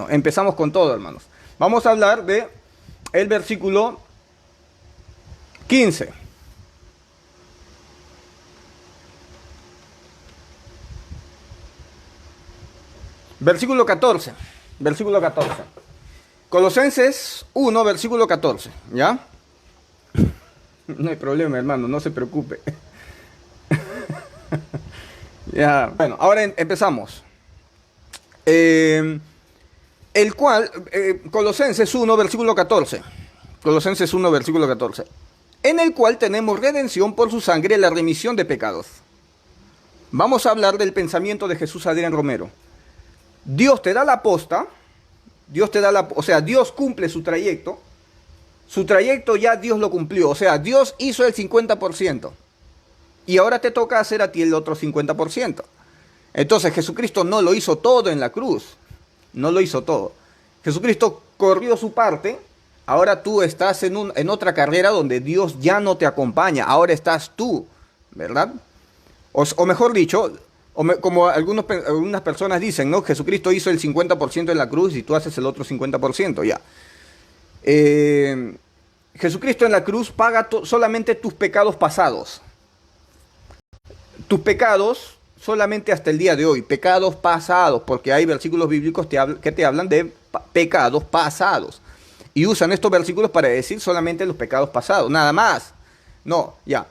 Empezamos con todo, hermanos. Vamos a hablar de el versículo 15. Versículo 14. Versículo 14. Colosenses 1, versículo 14. ¿Ya? No hay problema, hermano, no se preocupe. Ya. Bueno, ahora empezamos. Colosenses 1, versículo 14. Colosenses 1, versículo 14. En el cual tenemos redención por su sangre, la remisión de pecados. Vamos a hablar del pensamiento de Jesús Adrián Romero. Dios te da la posta, Dios cumple su trayecto ya Dios lo cumplió, o sea, Dios hizo el 50%, y ahora te toca hacer a ti el otro 50%. Entonces Jesucristo no lo hizo todo en la cruz, no lo hizo todo. Jesucristo corrió su parte, ahora tú estás en otra carrera donde Dios ya no te acompaña, ahora estás tú, ¿verdad? O mejor dicho, como algunas personas dicen, ¿no? Jesucristo hizo el 50% en la cruz y tú haces el otro 50%, ya. Jesucristo en la cruz paga solamente tus pecados pasados. Tus pecados solamente hasta el día de hoy, pecados pasados, porque hay versículos bíblicos que te hablan de pecados pasados. Y usan estos versículos para decir solamente los pecados pasados, nada más. No, ya.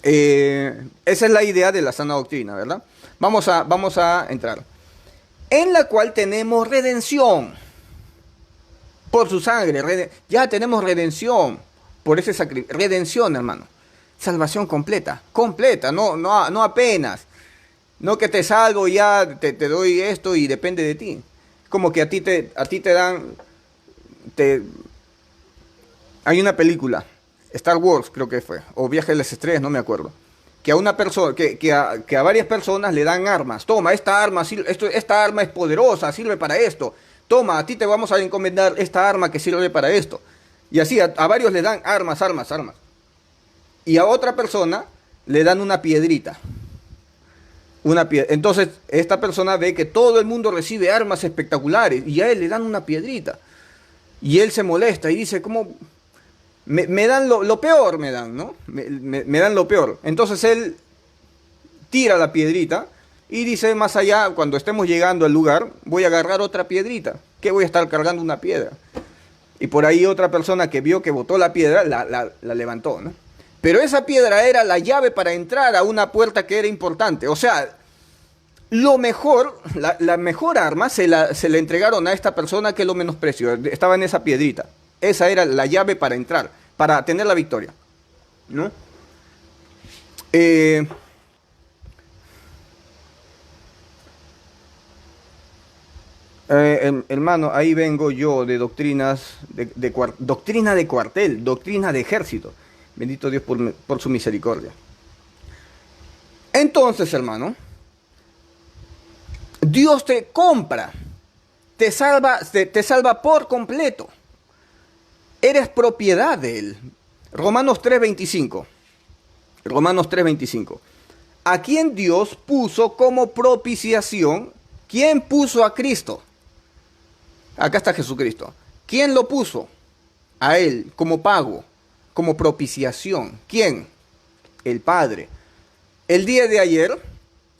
Esa es la idea de la sana doctrina, ¿verdad? Vamos a entrar. En la cual tenemos redención por su sangre. Ya tenemos redención por ese sacrificio. Redención, hermano. Salvación completa, no apenas. No que te salvo y ya te doy esto y depende de ti. Como que a ti te dan... Hay una película, Star Wars creo que fue, o Viaje a las Estrellas, no me acuerdo, que a una persona, que a varias personas le dan armas. Toma, esta arma es poderosa, sirve para esto. Toma, a ti te vamos a encomendar esta arma que sirve para esto. Y así a varios le dan armas. Y a otra persona le dan una piedrita. Entonces esta persona ve que todo el mundo recibe armas espectaculares y a él le dan una piedrita. Y él se molesta y dice, ¿cómo? Me dan lo peor, me dan, ¿no? Me dan lo peor. Entonces él tira la piedrita y dice, más allá, cuando estemos llegando al lugar, voy a agarrar otra piedrita. ¿Qué voy a estar cargando una piedra? Y por ahí otra persona que vio que botó la piedra, la levantó, ¿no? Pero esa piedra era la llave para entrar a una puerta que era importante. O sea, lo mejor, la mejor arma se le entregaron a esta persona que lo menospreció. Estaba en esa piedrita. Esa era la llave para entrar, para tener la victoria, ¿no? Hermano, ahí vengo yo de doctrinas, doctrina de cuartel, doctrina de ejército. Bendito Dios por su misericordia. Entonces, hermano, Dios te compra, te salva por completo. Eres propiedad de Él. Romanos 3:25. Romanos 3:25. A quien Dios puso como propiciación. ¿Quién puso a Cristo? Acá está Jesucristo. ¿Quién lo puso? A Él como pago, como propiciación. ¿Quién? El Padre. El día de ayer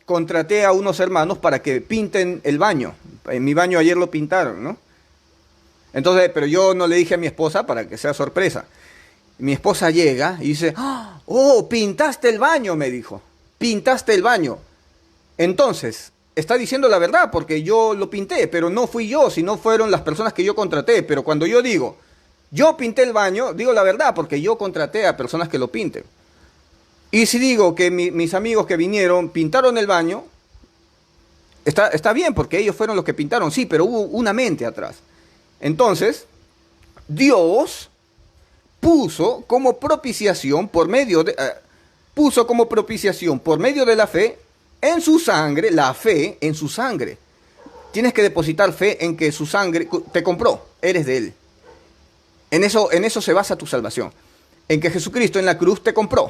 contraté a unos hermanos para que pinten el baño. En mi baño ayer lo pintaron, ¿no? Entonces, pero yo no le dije a mi esposa para que sea sorpresa. Mi esposa llega y dice, oh, pintaste el baño, me dijo. Pintaste el baño. Entonces, está diciendo la verdad porque yo lo pinté, pero no fui yo, sino fueron las personas que yo contraté. Pero cuando yo digo, yo pinté el baño, digo la verdad porque yo contraté a personas que lo pinten. Y si digo que mis amigos que vinieron pintaron el baño, está bien porque ellos fueron los que pintaron, sí, pero hubo una mente atrás. Entonces, Dios puso como propiciación por medio de la fe en su sangre, la fe en su sangre. Tienes que depositar fe en que su sangre te compró, eres de Él. En eso se basa tu salvación. En que Jesucristo en la cruz te compró,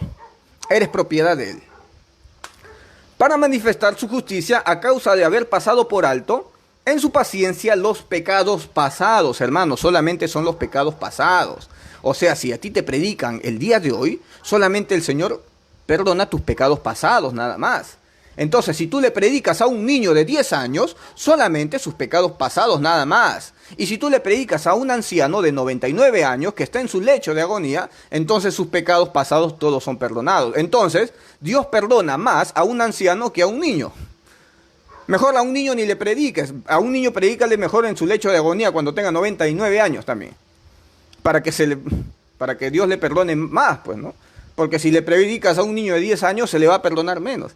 eres propiedad de Él. Para manifestar su justicia a causa de haber pasado por alto en su paciencia los pecados pasados, hermano, solamente son los pecados pasados. O sea, si a ti te predican el día de hoy, solamente el Señor perdona tus pecados pasados, nada más. Entonces, si tú le predicas a un niño de 10 años, solamente sus pecados pasados, nada más. Y si tú le predicas a un anciano de 99 años que está en su lecho de agonía, entonces sus pecados pasados todos son perdonados. Entonces, Dios perdona más a un anciano que a un niño. Mejor a un niño ni le prediques. A un niño predícale mejor en su lecho de agonía cuando tenga 99 años también. Para que Dios le perdone más, pues, ¿no? Porque si le predicas a un niño de 10 años, se le va a perdonar menos.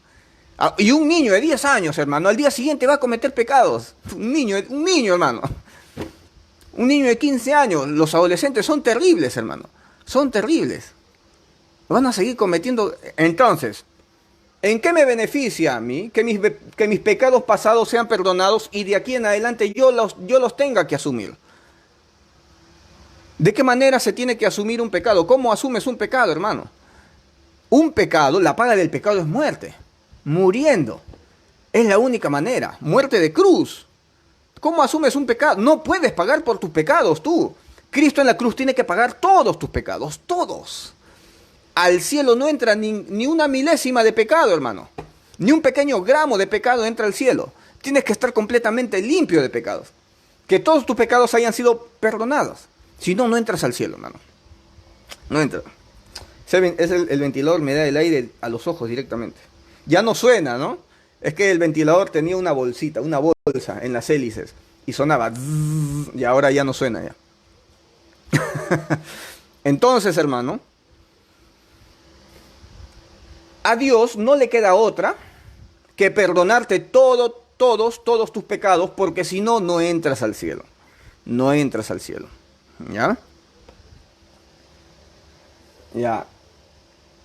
Y un niño de 10 años, hermano, al día siguiente va a cometer pecados. Un niño, hermano. Un niño de 15 años. Los adolescentes son terribles, hermano. Son terribles. Van a seguir cometiendo. Entonces, ¿en qué me beneficia a mí que mis pecados pasados sean perdonados y de aquí en adelante yo los tenga que asumir? ¿De qué manera se tiene que asumir un pecado? ¿Cómo asumes un pecado, hermano? Un pecado, la paga del pecado es muerte. Muriendo. Es la única manera. Muerte de cruz. ¿Cómo asumes un pecado? No puedes pagar por tus pecados tú. Cristo en la cruz tiene que pagar todos tus pecados. Todos. Al cielo no entra ni una milésima de pecado, hermano. Ni un pequeño gramo de pecado entra al cielo. Tienes que estar completamente limpio de pecados. Que todos tus pecados hayan sido perdonados. Si no, no entras al cielo, hermano. No entras. El ventilador me da el aire a los ojos directamente. Ya no suena, ¿no? Es que el ventilador tenía una bolsita, una bolsa en las hélices. Y sonaba. Y ahora ya no suena ya. Entonces, hermano, a Dios no le queda otra que perdonarte todos tus pecados, porque si no, no entras al cielo. No entras al cielo. ¿Ya? Ya.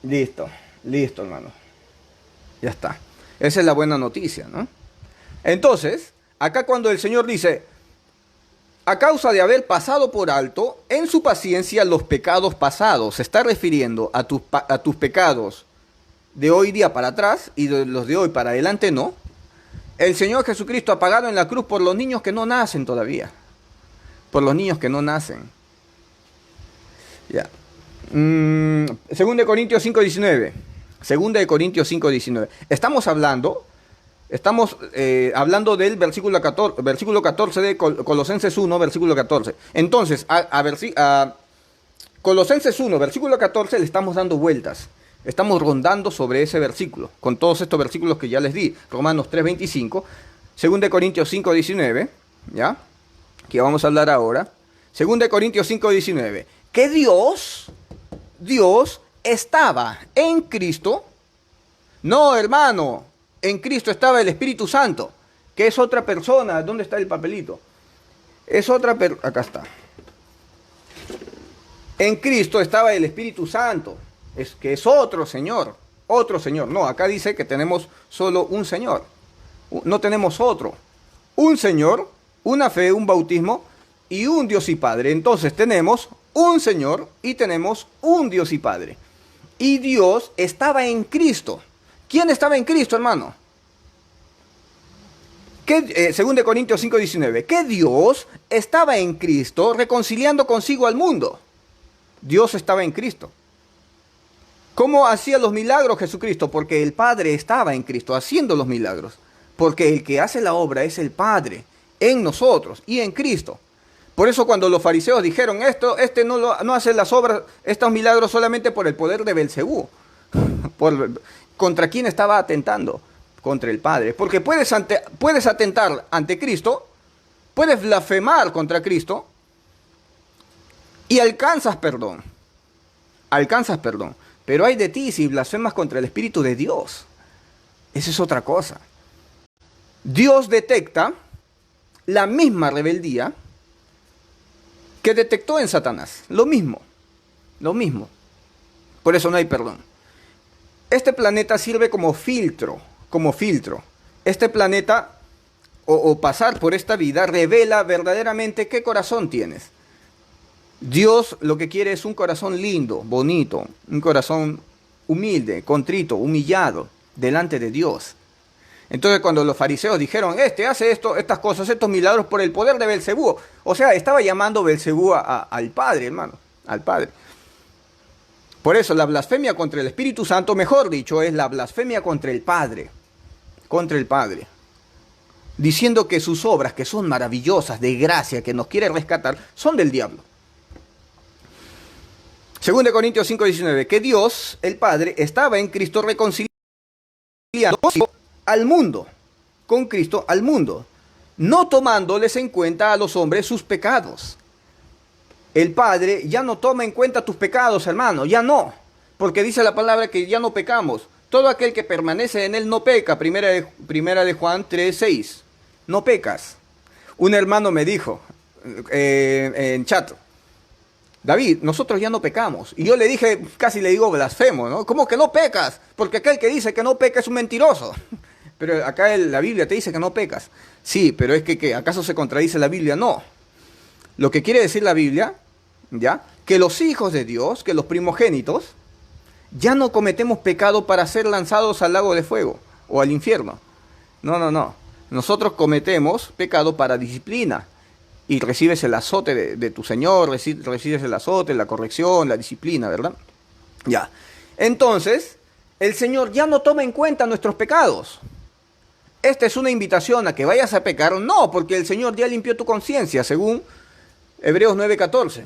Listo, hermano. Ya está. Esa es la buena noticia, ¿no? Entonces, acá cuando el Señor dice, a causa de haber pasado por alto en su paciencia los pecados pasados, se está refiriendo a tus pecados de hoy día para atrás y de los de hoy para adelante no. El Señor Jesucristo ha pagado en la cruz por los niños que no nacen todavía. Por los niños que no nacen. Ya. 2 Corintios 5:19. 2 Corintios 5:19. Estamos hablando del versículo 14 de Colosenses 1, versículo 14. Entonces, a Colosenses 1, versículo 14, le estamos dando vueltas. Estamos rondando sobre ese versículo, con todos estos versículos que ya les di. Romanos 3:25, 2 Corintios 5:19, ¿ya? Que vamos a hablar ahora. 2 Corintios 5:19. Que Dios estaba en Cristo. No, hermano, en Cristo estaba el Espíritu Santo, que es otra persona. ¿Dónde está el papelito? Es otra persona. Acá está. En Cristo estaba el Espíritu Santo, que es otro Señor. Otro Señor. No, acá dice que tenemos solo un Señor. No tenemos otro. Un Señor, una fe, un bautismo y un Dios y Padre. Entonces tenemos un Señor y tenemos un Dios y Padre. Y Dios estaba en Cristo. ¿Quién estaba en Cristo, hermano? 2 Corintios 5:19. Que Dios estaba en Cristo reconciliando consigo al mundo. Dios estaba en Cristo. ¿Cómo hacía los milagros Jesucristo? Porque el Padre estaba en Cristo haciendo los milagros. Porque el que hace la obra es el Padre en nosotros y en Cristo. Por eso cuando los fariseos dijeron este no hace las obras, estos milagros solamente por el poder de Belcebú. ¿Contra quién estaba atentando? Contra el Padre. Porque puedes atentar ante Cristo, puedes blasfemar contra Cristo y alcanzas perdón. Alcanzas perdón. Pero hay de ti si blasfemas contra el Espíritu de Dios. Esa es otra cosa. Dios detecta la misma rebeldía que detectó en Satanás. Lo mismo. Por eso no hay perdón. Este planeta sirve como filtro. Este planeta, o pasar por esta vida, revela verdaderamente qué corazón tienes. Dios lo que quiere es un corazón lindo, bonito, un corazón humilde, contrito, humillado, delante de Dios. Entonces cuando los fariseos dijeron, este hace esto, estas cosas, estos milagros por el poder de Belcebú. O sea, estaba llamando Belcebú al Padre, hermano, al Padre. Por eso la blasfemia contra el Espíritu Santo, mejor dicho, es la blasfemia contra el Padre. Contra el Padre. Diciendo que sus obras, que son maravillosas, de gracia, que nos quiere rescatar, son del diablo. 2 Corintios 5:19, que Dios, el Padre, estaba en Cristo reconciliando al mundo, con Cristo al mundo, no tomándoles en cuenta a los hombres sus pecados. El Padre ya no toma en cuenta tus pecados, hermano, ya no, porque dice la palabra que ya no pecamos. Todo aquel que permanece en él no peca, primera de Juan 3:6, no pecas. Un hermano me dijo en chat, David, nosotros ya no pecamos. Y yo le dije, casi le digo blasfemo, ¿no? ¿Cómo que no pecas? Porque aquel que dice que no peca es un mentiroso. Pero acá la Biblia te dice que no pecas. Sí, pero es que ¿acaso se contradice la Biblia? No. Lo que quiere decir la Biblia, ¿ya? Que los hijos de Dios, que los primogénitos, ya no cometemos pecado para ser lanzados al lago de fuego o al infierno. No, no, no. Nosotros cometemos pecado para disciplina. Y recibes el azote de tu Señor, recibes el azote, la corrección, la disciplina, ¿verdad? Ya. Entonces, el Señor ya no toma en cuenta nuestros pecados. Esta es una invitación a que vayas a pecar. No, porque el Señor ya limpió tu conciencia, según Hebreos 9:14.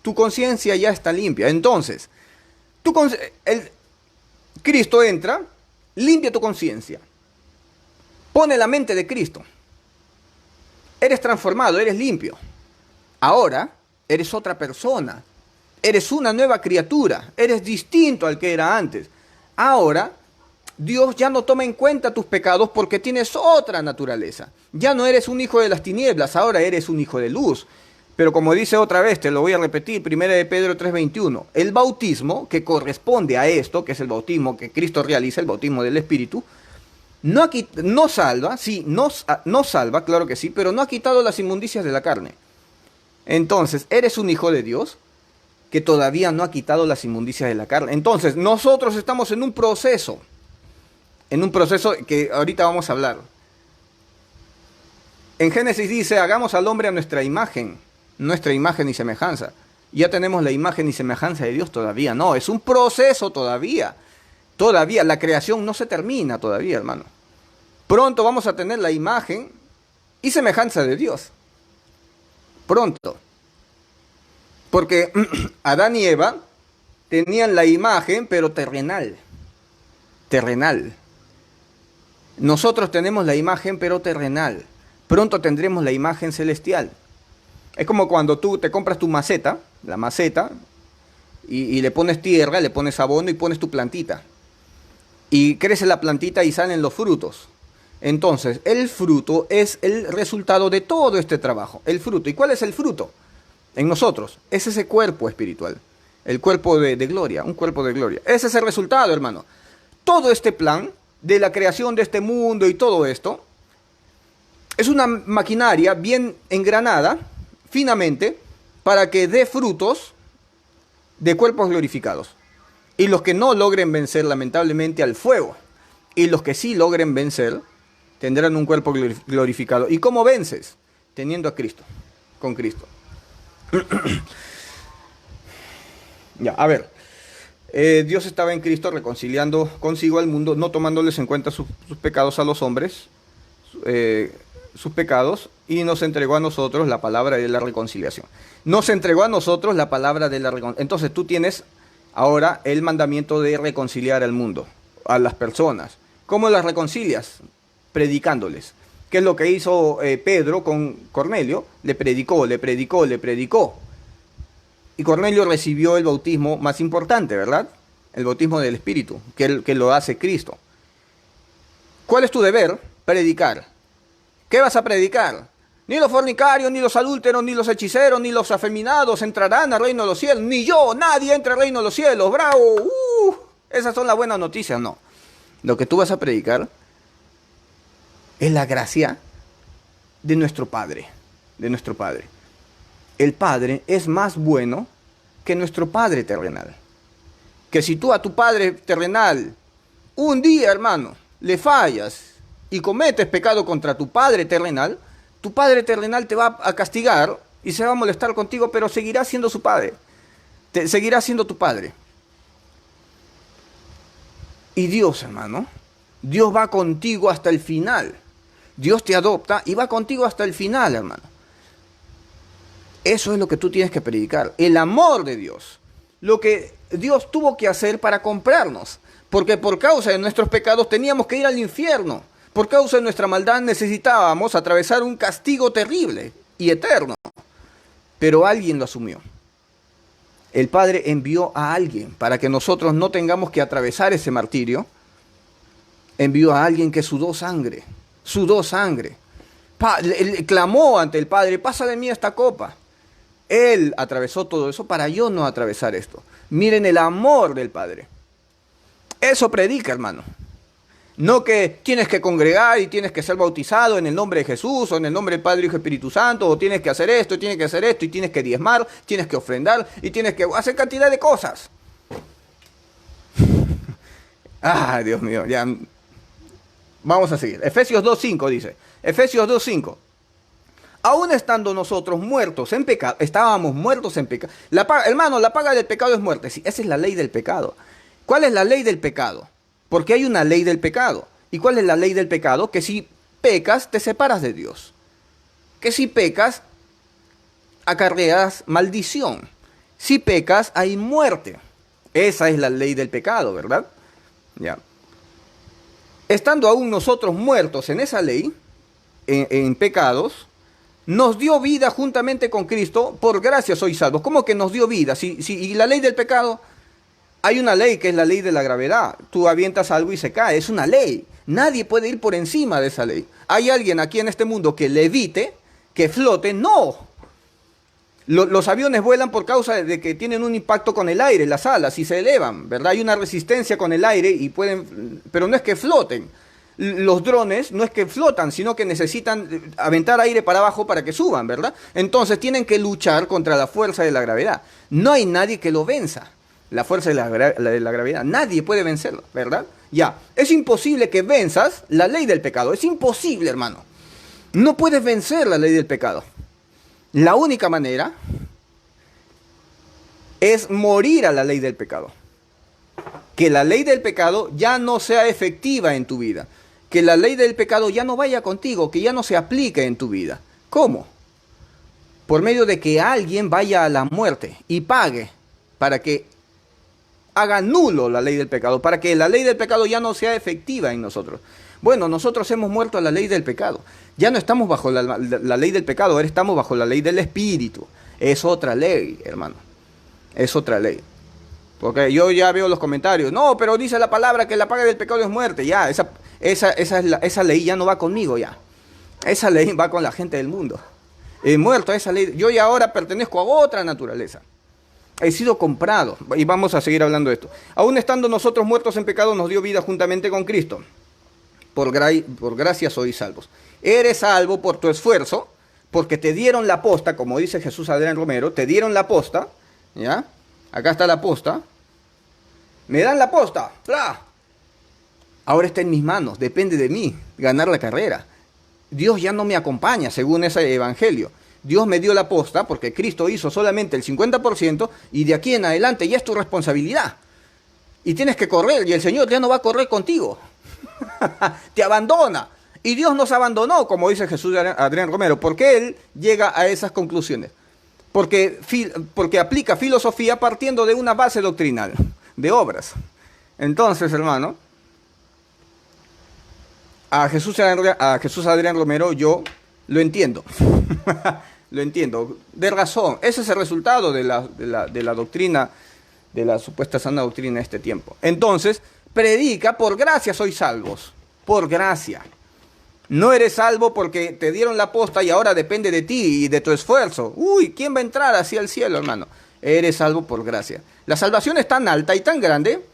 Tu conciencia ya está limpia. Entonces, Cristo entra, limpia tu conciencia. Pone la mente de Cristo. Eres transformado, eres limpio. Ahora eres otra persona. Eres una nueva criatura. Eres distinto al que era antes. Ahora Dios ya no toma en cuenta tus pecados porque tienes otra naturaleza. Ya no eres un hijo de las tinieblas, ahora eres un hijo de luz. Pero como dice otra vez, te lo voy a repetir, 1 de Pedro 3:21, el bautismo que corresponde a esto, que es el bautismo que Cristo realiza, el bautismo del Espíritu, no salva, sí, no salva, claro que sí, pero no ha quitado las inmundicias de la carne. Entonces, eres un hijo de Dios que todavía no ha quitado las inmundicias de la carne. Entonces, nosotros estamos en un proceso que ahorita vamos a hablar. En Génesis dice, hagamos al hombre a nuestra imagen y semejanza. Ya tenemos la imagen y semejanza de Dios todavía. No, es un proceso todavía. Todavía, la creación no se termina todavía, hermano. Pronto vamos a tener la imagen y semejanza de Dios. Pronto. Porque Adán y Eva tenían la imagen, pero terrenal. Terrenal. Nosotros tenemos la imagen, pero terrenal. Pronto tendremos la imagen celestial. Es como cuando tú te compras tu maceta, la maceta, y le pones tierra, le pones abono y pones tu plantita. Y crece la plantita y salen los frutos. Entonces, el fruto es el resultado de todo este trabajo. El fruto. ¿Y cuál es el fruto? En nosotros. Es ese cuerpo espiritual. El cuerpo de gloria. Un cuerpo de gloria. Ese es el resultado, hermano. Todo este plan de la creación de este mundo y todo esto es una maquinaria bien engranada, finamente, para que dé frutos de cuerpos glorificados. Y los que no logren vencer, lamentablemente, al fuego. Y los que sí logren vencer, tendrán un cuerpo glorificado. ¿Y cómo vences? Teniendo a Cristo, con Cristo. Ya, a ver. Dios estaba en Cristo reconciliando consigo al mundo, no tomándoles en cuenta sus pecados a los hombres, sus pecados, y nos entregó a nosotros la palabra de la reconciliación. Nos entregó a nosotros la palabra de la reconciliación. Entonces tú tienes ahora el mandamiento de reconciliar al mundo, a las personas. ¿Cómo las reconcilias? Predicándoles. ¿Qué es lo que hizo Pedro con Cornelio? Le predicó. Y Cornelio recibió el bautismo más importante, ¿verdad? El bautismo del Espíritu, que lo hace Cristo. ¿Cuál es tu deber? Predicar. ¿Qué vas a predicar? Ni los fornicarios, ni los adúlteros, ni los hechiceros, ni los afeminados entrarán al reino de los cielos. Ni yo, nadie entra al reino de los cielos. ¡Bravo! Esas son las buenas noticias, no. Lo que tú vas a predicar es la gracia de nuestro Padre. De nuestro Padre. El Padre es más bueno que nuestro Padre terrenal. Que si tú a tu Padre terrenal un día, hermano, le fallas y cometes pecado contra tu Padre terrenal te va a castigar y se va a molestar contigo, pero seguirá siendo su Padre. Seguirá siendo tu Padre. Y Dios, hermano, Dios va contigo hasta el final. Dios te adopta y va contigo hasta el final, hermano. Eso es lo que tú tienes que predicar. El amor de Dios. Lo que Dios tuvo que hacer para comprarnos. Porque por causa de nuestros pecados teníamos que ir al infierno. Por causa de nuestra maldad necesitábamos atravesar un castigo terrible y eterno. Pero alguien lo asumió. El Padre envió a alguien para que nosotros no tengamos que atravesar ese martirio. Envió a alguien que sudó sangre. Sudó sangre. Le clamó ante el Padre, pasa de mí esta copa. Él atravesó todo eso para yo no atravesar esto. Miren el amor del Padre. Eso predica, hermano. No que tienes que congregar y tienes que ser bautizado en el nombre de Jesús o en el nombre del Padre, Hijo y Espíritu Santo, o tienes que hacer esto, y tienes que hacer esto, y tienes que diezmar, tienes que ofrendar, y tienes que hacer cantidad de cosas. Ah, Dios mío, ya. Vamos a seguir. Efesios 2.5 dice. Efesios 2.5. Aún estando nosotros muertos en pecado, estábamos muertos en pecado. Hermano, la paga del pecado es muerte. Sí, esa es la ley del pecado. ¿Cuál es la ley del pecado? Porque hay una ley del pecado. ¿Y cuál es la ley del pecado? Que si pecas, te separas de Dios. Que si pecas, acarreas maldición. Si pecas, hay muerte. Esa es la ley del pecado, ¿verdad? Ya. Estando aún nosotros muertos en esa ley, en pecados, nos dio vida juntamente con Cristo, por gracia sois salvos. ¿Cómo que nos dio vida? Y la ley del pecado, hay una ley que es la ley de la gravedad. Tú avientas algo y se cae, es una ley. Nadie puede ir por encima de esa ley. ¿Hay alguien aquí en este mundo que levite, que flote? No. Los aviones vuelan por causa de que tienen un impacto con el aire, las alas, y se elevan, ¿verdad? Hay una resistencia con el aire, pero no es que floten. Los drones no es que flotan, sino que necesitan aventar aire para abajo para que suban, ¿verdad? Entonces tienen que luchar contra la fuerza de la gravedad. No hay nadie que lo venza, la fuerza de la gravedad. Nadie puede vencerlo, ¿verdad? Ya, es imposible que venzas la ley del pecado. Es imposible, hermano. No puedes vencer la ley del pecado. La única manera es morir a la ley del pecado. Que la ley del pecado ya no sea efectiva en tu vida. Que la ley del pecado ya no vaya contigo, que ya no se aplique en tu vida. ¿Cómo? Por medio de que alguien vaya a la muerte y pague para que haga nulo la ley del pecado, para que la ley del pecado ya no sea efectiva en nosotros. Bueno, nosotros hemos muerto a la ley del pecado. Ya no estamos bajo la ley del pecado, ahora estamos bajo la ley del Espíritu. Es otra ley, hermano. Es otra ley. Porque yo ya veo los comentarios. No, pero dice la palabra que la paga del pecado es muerte. Ya, esa ley ya no va conmigo ya. Esa ley va con la gente del mundo. He muerto a esa ley. Yo ya ahora pertenezco a otra naturaleza. He sido comprado. Y vamos a seguir hablando de esto. Aún estando nosotros muertos en pecado, nos dio vida juntamente con Cristo. Por gracia sois salvos. Eres salvo por tu esfuerzo, porque te dieron la posta, como dice Jesús Adrián Romero, te dieron la posta, ¿ya? Acá está la posta. Me dan la posta. ¡Bla! Ahora está en mis manos, depende de mí ganar la carrera. Dios ya no me acompaña según ese evangelio. Dios me dio la posta porque Cristo hizo solamente el 50% y de aquí en adelante ya es tu responsabilidad. Y tienes que correr y el Señor ya no va a correr contigo. Te abandona. Y Dios nos abandonó, como dice Jesús Adrián Romero. ¿Por qué Él llega a esas conclusiones? Porque aplica filosofía partiendo de una base doctrinal, de obras. Entonces, hermano, a Jesús Adrián Romero yo lo entiendo. Lo entiendo, de razón. Ese es el resultado de la doctrina, de la supuesta sana doctrina de este tiempo. Entonces, predica, por gracia sois salvos. Por gracia. No eres salvo porque te dieron la posta y ahora depende de ti y de tu esfuerzo. Uy, ¿quién va a entrar hacia el cielo, hermano? Eres salvo por gracia. La salvación es tan alta y tan grande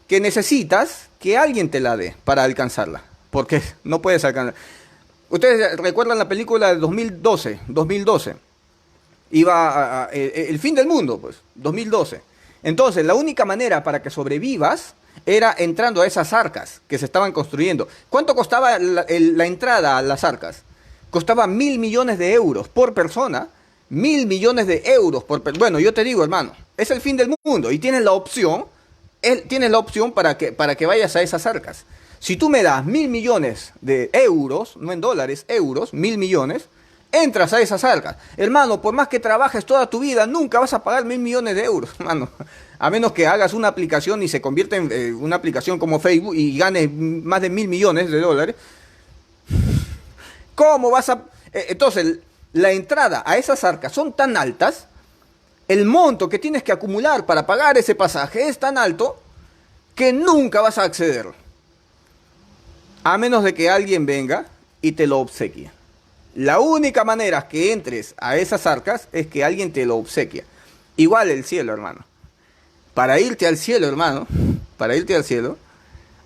que necesitas que alguien te la dé para alcanzarla. Porque no puedes alcanzar. Ustedes recuerdan la película de 2012. Iba el fin del mundo, pues, 2012. Entonces, la única manera para que sobrevivas era entrando a esas arcas que se estaban construyendo. ¿Cuánto costaba la entrada a las arcas? Costaba 1.000 millones de euros por persona. 1.000 millones de euros por persona. Bueno, yo te digo, hermano, es el fin del mundo y tienes la opción, para que vayas a esas arcas. Si tú me das 1.000 millones de euros, no en dólares, euros, 1.000 millones, entras a esas arcas. Hermano, por más que trabajes toda tu vida, nunca vas a pagar 1.000 millones de euros, hermano. A menos que hagas una aplicación y se convierta en una aplicación como Facebook y ganes más de 1.000 millones de dólares. ¿Cómo vas a...? Entonces, la entrada a esas arcas son tan altas, el monto que tienes que acumular para pagar ese pasaje es tan alto que nunca vas a acceder. A menos de que alguien venga y te lo obsequie. La única manera que entres a esas arcas es que alguien te lo obsequia. Igual el cielo, hermano. Para irte al cielo, hermano, para irte al cielo,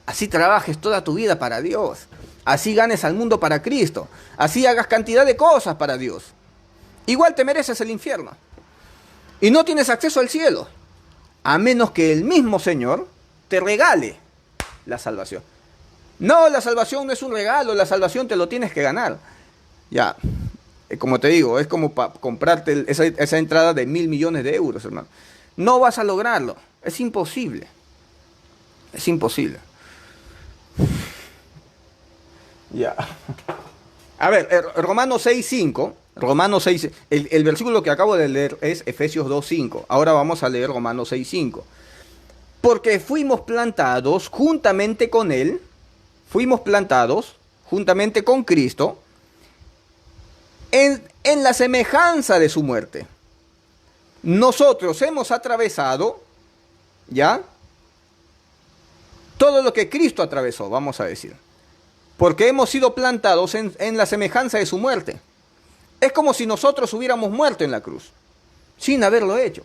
así trabajes toda tu vida para Dios. Así ganes al mundo para Cristo. Así hagas cantidad de cosas para Dios. Igual te mereces el infierno. Y no tienes acceso al cielo. A menos que el mismo Señor te regale la salvación. No, la salvación no es un regalo. La salvación te lo tienes que ganar. Ya, como te digo, es como para comprarte esa entrada de 1.000 millones de euros, hermano. No vas a lograrlo. Es imposible. Es imposible. Ya. A ver, Romanos 6:5. Romanos 6, el versículo que acabo de leer es Efesios 2:5. Ahora vamos a leer Romanos 6:5. Porque fuimos plantados juntamente con Él. Fuimos plantados juntamente con Cristo. En la semejanza de su muerte. Nosotros hemos atravesado, ¿ya? Todo lo que Cristo atravesó, vamos a decir. Porque hemos sido plantados en la semejanza de su muerte. Es como si nosotros hubiéramos muerto en la cruz, sin haberlo hecho.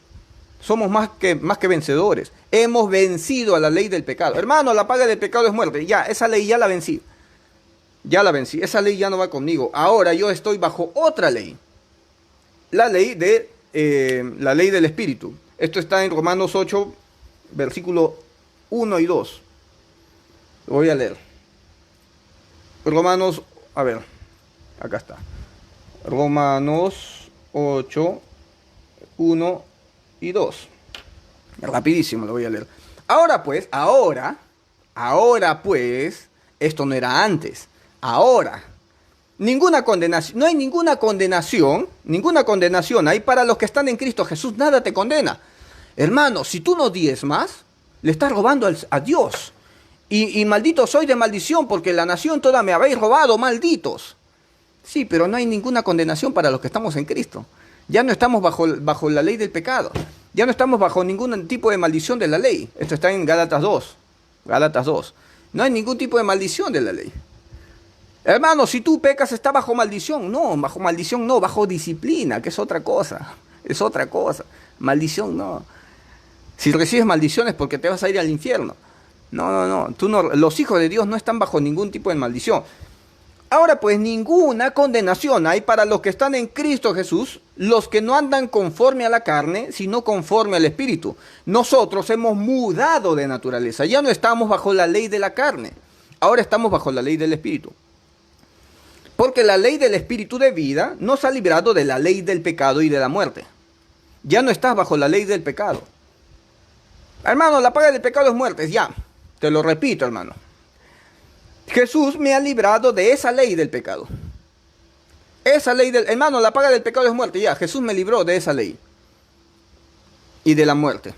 Somos más que vencedores. Hemos vencido a la ley del pecado. Hermano, la paga del pecado es muerte. Ya, esa ley ya la vencí. Ya la vencí. Esa ley ya no va conmigo. Ahora yo estoy bajo otra ley. La ley del Espíritu. Esto está en Romanos 8, versículo 1 y 2. Lo voy a leer. Romanos, a ver, acá está. Romanos 8, 1 y 2. Rapidísimo lo voy a leer. Ahora pues, esto no era antes. Ahora, ninguna condenación, no hay ninguna condenación hay para los que están en Cristo Jesús. Nada te condena. Hermano, si tú no diezmas, le estás robando a Dios. Y maldito soy de maldición, porque la nación toda me habéis robado, malditos. Sí, pero no hay ninguna condenación para los que estamos en Cristo. Ya no estamos bajo la ley del pecado. Ya no estamos bajo ningún tipo de maldición de la ley. Esto está en Gálatas 2. Gálatas 2. No hay ningún tipo de maldición de la ley. Hermano, si tú pecas, está bajo maldición. No, bajo maldición no, bajo disciplina, que es otra cosa. Es otra cosa. Maldición no. Si recibes maldición es porque te vas a ir al infierno. No. Los hijos de Dios no están bajo ningún tipo de maldición. Ahora pues, ninguna condenación hay para los que están en Cristo Jesús, los que no andan conforme a la carne, sino conforme al Espíritu. Nosotros hemos mudado de naturaleza. Ya no estamos bajo la ley de la carne. Ahora estamos bajo la ley del Espíritu. Porque la ley del Espíritu de vida nos ha librado de la ley del pecado y de la muerte. Ya no estás bajo la ley del pecado. Hermano, la paga del pecado es muerte. Ya, te lo repito, hermano. Jesús me ha librado de esa ley del pecado. Hermano, la paga del pecado es muerte. Ya, Jesús me libró de esa ley. Y de la muerte.